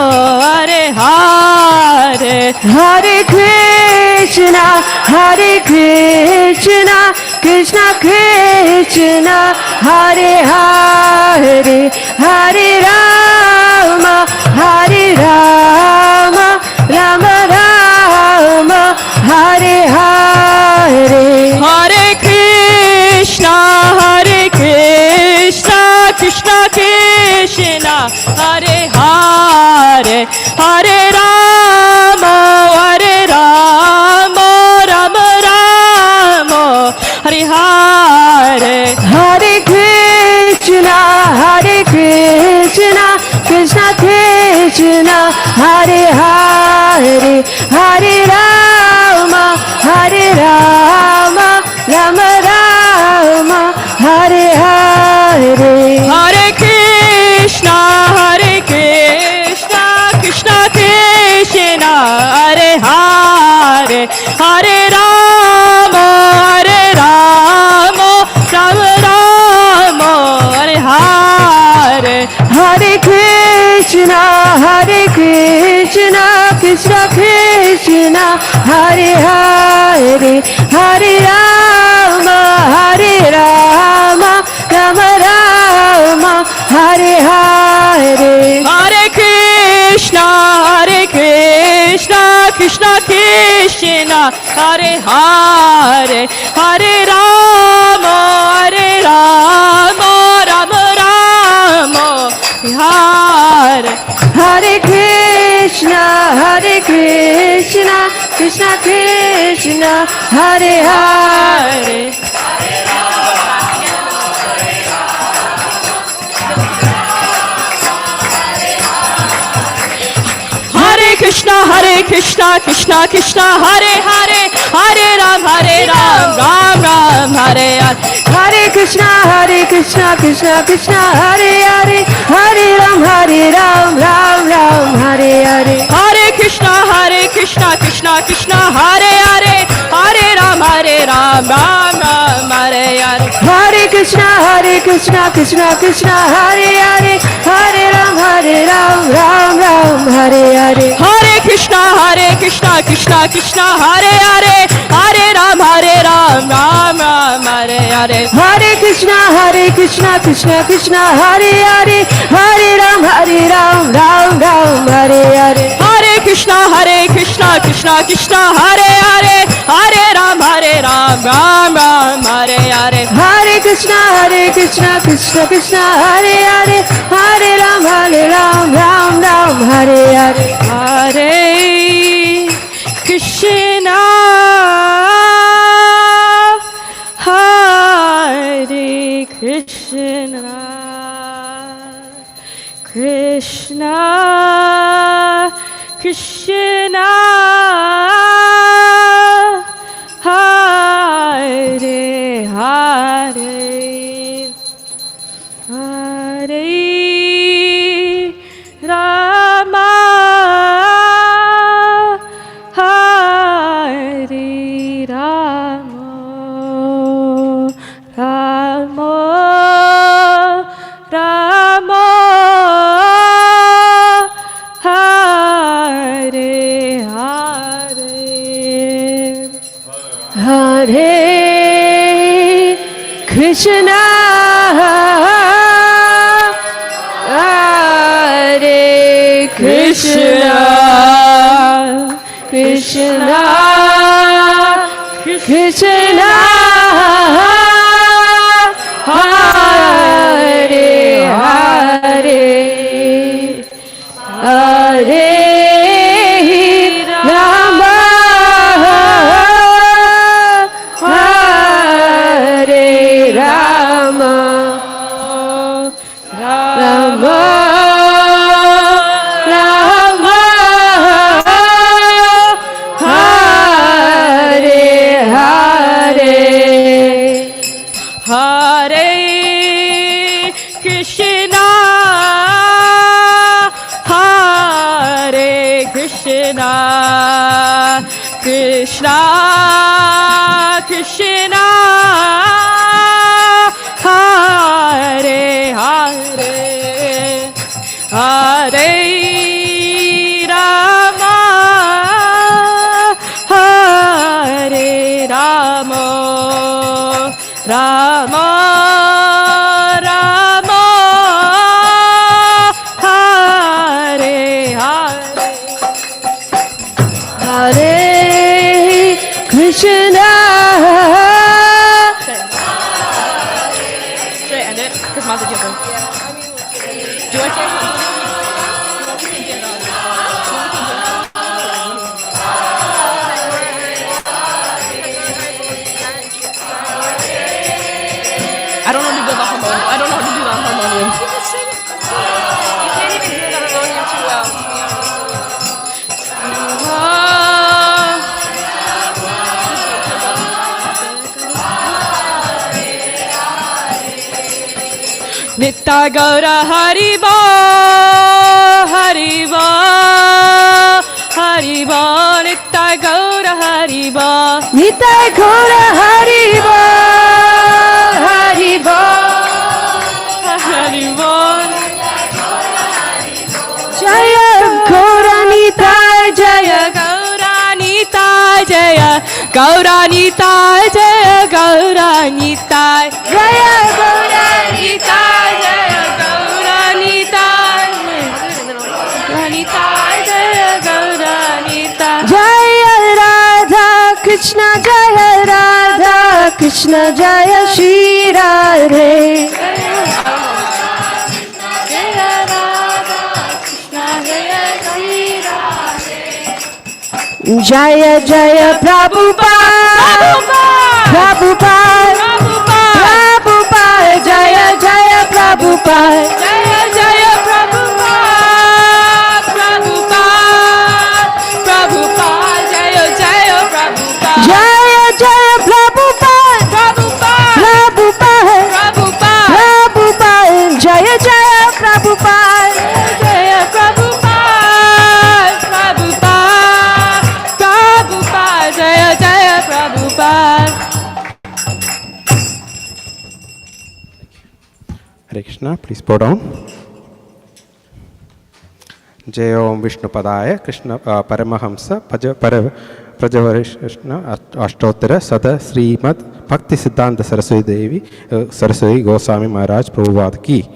Hare Hare, Hare Krishna, Hare Krishna, Krishna Krishna Hare Hare Hare Rama Hare Rama Rama Rama Hare Hare Hare Krishna Krishna Krishna Hare Hare Hare Rama Rama Rama Hare Hare Hare Krishna Krishna Krishna Hare Hare Hare Rama Rama Rama Hare Hare Hare Krishna Krishna Krishna Hare Hare Hare Rama Rama Rama Hare Hare Hare Krishna Krishna Krishna Hare Hare Hare Rama Rama Rama Hare Hare Hare Krishna Krishna Krishna Hare Hare Hare Rama Rama Rama Hare Hare Krishna Krishna Krishna Hare Hare Hare Krishna Krishna Hare Hare Hare Ram Ram Ram Hare Hare Hare Krishna Krishna Hare Hare Hare Ram Ram Ram Hare Hare Hare Krishna Krishna Hare Hare Hare Ram Ram Ram Hare Hare Hare Krishna Krishna Hare Hare Hare Ram Ram Ram Hare Hare Hare Krishna Krishna Hare Hare Hare Ram Ram Ram Hare Hare Hare Krishna Krishna Hare Hare Hare Ram Ram Hare Hare Hare Krishna Krishna Hare Hare Hare Ram Ram Hare Hare Hare Krishna Krishna Hare Hare Hare Ram Ram Hare Hare Hare Krishna Hare Krishna Krishna Krishna Hare Hare Hare Rama Hare Rama Rama Rama Hare Hare Hare Krishna Hare Krishna Krishna Krishna Hare Hare Hare Rama Hare Rama Rama Rama Hare Hare Hare Krishna Hare Krishna Krishna Krishna Hare Hare Hare Rama Hare Rama Rama Rama Hare Hare Hare Krishna. Should I end it? Because Master jumping. Do I say I don't know how to do the harmonium. I don't know how to do the harmonium. You can't even hear the harmonium too well, to be honest. Nitta Gaura Hariba Hariba Hariba Nitta Gaura Hariba Nitai Gaura Hariba Hariba Hariba Jaya Gaura Nitai Jaya Gaura Nitai Jaya Gaura Nitai Jaya Gaura Nitai Jaya Gaura Nitai Jaya Gaura Nitai Gaura Nitai Jaya Gaura Nitai Jaya Radha Krishna Jaya Radha Krishna Jaya Shri Radhe Jaya Radha Krishna Jaya Shri Radhe Jaya Jaya Prabhupada Prabhupada Prabhupada Jaya Jaya Prabhupada Jaya Jaya Prabhupada Prabhupada Prabhupada Jaya Jaya Prabhupada Jaya Jaya Prabhupada Prabhupada Prabhupada Prabhupada Prabhupada Jaya Jaya Prabhupada Jaya Prabhupada Prabhupada Prabhupada Jaya Jaya Prabhupada Hare Krishna, please bow down. Jai Om Vishnu Padaya Krishna Paramahamsa Prajavarishna Ashtottara Sada Srimad Bhakti Siddhanta Saraswati Devi Saraswati Goswami Maharaj Prabhupada ki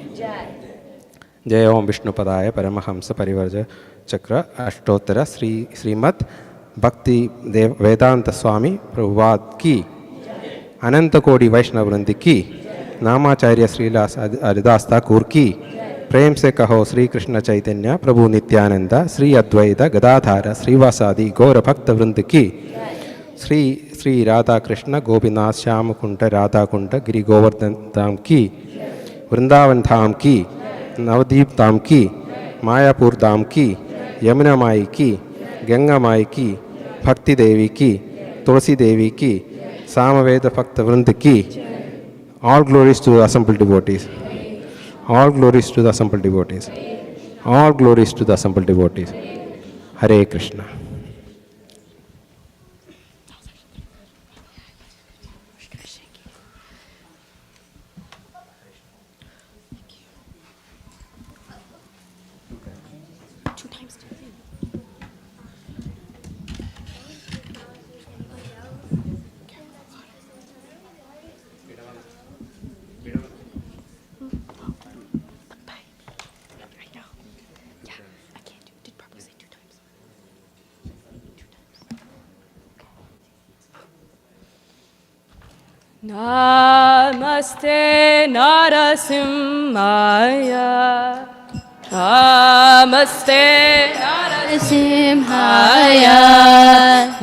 Jai Om Vishnu Padaya Paramahamsa Parivarja Chakra Ashtottara Srimad Bhakti Vedanta Swami Prabhupada ki Ananta Kodi Vaishnava Vrindi ki नामाचार्य Shrilas Haridas Thakur की प्रेम से कहो श्री कृष्ण चैतन्य प्रभु नित्यानंद श्री अद्वैत गदाधार श्रीवासादि गौर भक्त वृंद की श्री श्री राधा कृष्ण गोपीनाथ श्याम कुंड राधा कुंड गिरि गोवर्धन धाम की वृंदावन धाम की नवदीप धाम की मायापुर धाम की यमुना माई की गंगा माई की भक्ति देवी की तुलसी देवी की सामवेद भक्त वृंद की All glories to the assembled devotees. All glories to the assembled devotees. All glories to the assembled devotees. Hare Krishna. Namaste Narasimhaya Namaste Narasimhaya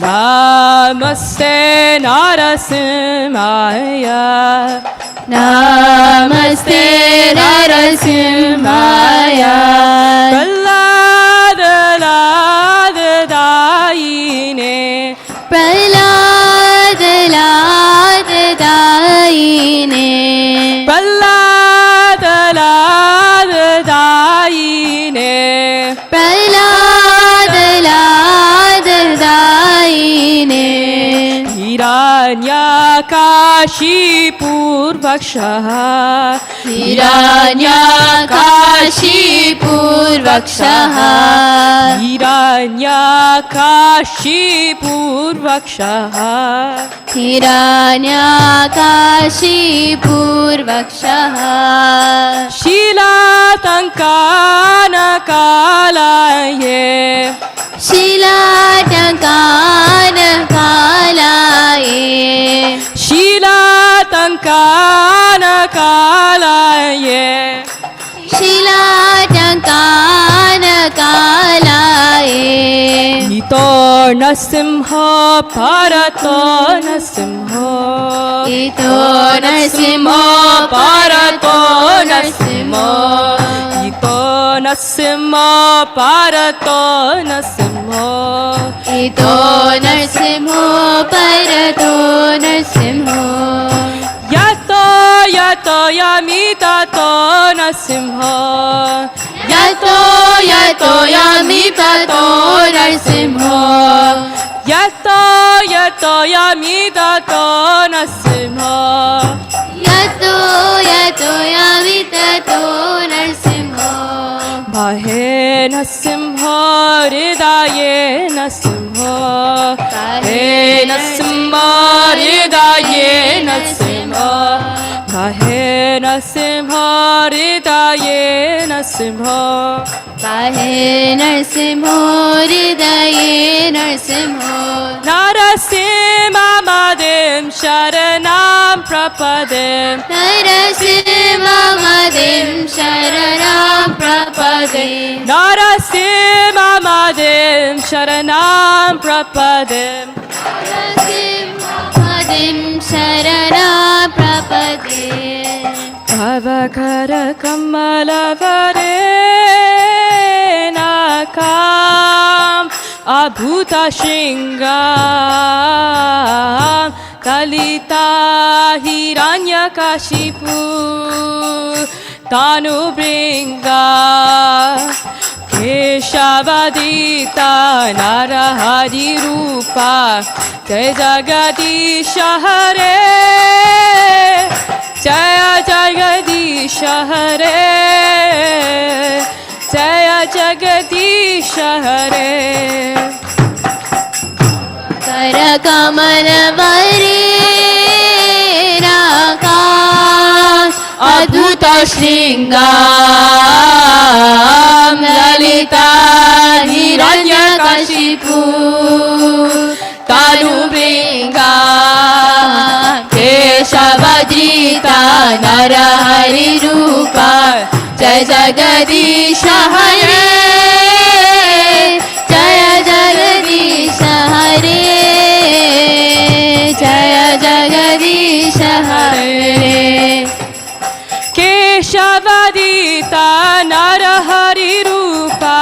Namaste Narasimhaya Namaste Narasimhaya Prahlada Dayine Prahlada Dayine Prahlada Dayine Prahlada Dayine Hiranya हिरण्यकाशीपूर्वक्षः हिरण्यकाशीपूर्वक्षः हिरण्यकाशीपूर्वक्षः हिरण्यकाशीपूर्वक्षः शीलातङ्कानकालये शीलाटङ्कानकालये शीलाटङ्कानकालये शीलाटङ्कानकालये इतो नरसिंह परतो नरसिंह इतो नरसिंह परतो नरसिंह इतो नरसिंह परतो नरसिंह इतो नरसिंह परतो नरसिंह यतो यतो यमिततो नरसिंह यतो यतो यमिततो नरसिंह यतो यतो यमिततो नरसिंह यतो यतो यमिततो नरसिंह बाहे नरसिंह हृदये नरसिंह बाहे नरसिंह हृदये नरसिंह बाहे नरसिंह हृदये नरसिंह बाहे नरसिंह हृदये नरसिंह नरसिंहमदिं शरणं प्रपदे नरसिंहमदिं शरणं प्रपदे नरसिंहमदिं शरणं प्रपदे नरसिंहमदिं शरणं प्रपदे तव करकमलवरे नाकाम् अभूतशृङ्गां कलिता हिरण्यकाशिपु तानुभृङ्गा केशवदिता नरहरिरूपा जय जगदीश हरे जय जगदीश हरे जय जगदीश हरे करकमलवरे नाकाम् अद्भुत शृङ्गां ललिता हिरण्यकशिपु तानुभृङ्गा केशवदिता नरहरिरूपा जय जगदीश हरे जय जगदीश हरे जय जगदीश हरे केशवदिता नरहरिरूपा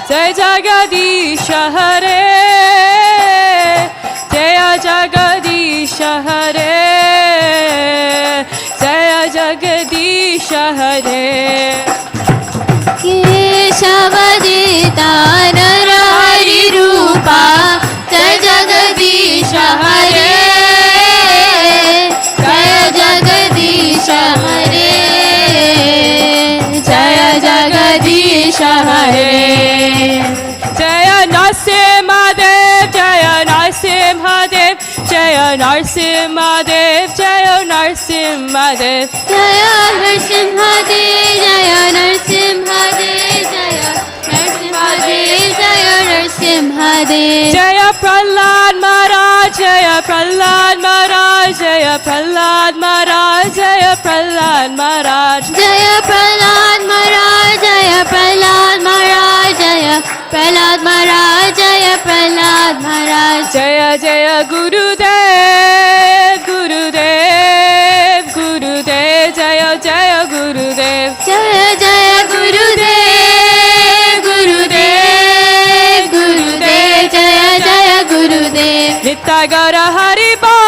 जय जगदीश हरे जय जगदीश हरे जय जगदीश हरे केशवदिता नरहरिरूपा जय जगदीश हरे जय जगदीश हरे जय जगदीश हरे जय नरसिंहदेव जय नरसिंहदेव जय नरसिंहदेव जय नरसिंहदेव जय नरसिंहदेव जय नरसिंहदेव जय नरसिंहदेव जय नरसिंहदेव जय प्रहलाद महाराज जय प्रहलाद महाराज जय प्रहलाद महाराज जय प्रहलाद महाराज जय प्रहलाद महाराज जय प्रहलाद महाराज जय प्रहलाद महाराज जय प्रहलाद महाराज जय जय गुरुदेव गुरुदेव गुरुदेव जय जय गुरुदेव जय जय गुरुदेव गुरुदेव गुरुदेव जय जय गुरुदेव नित्य गौर हरि बोल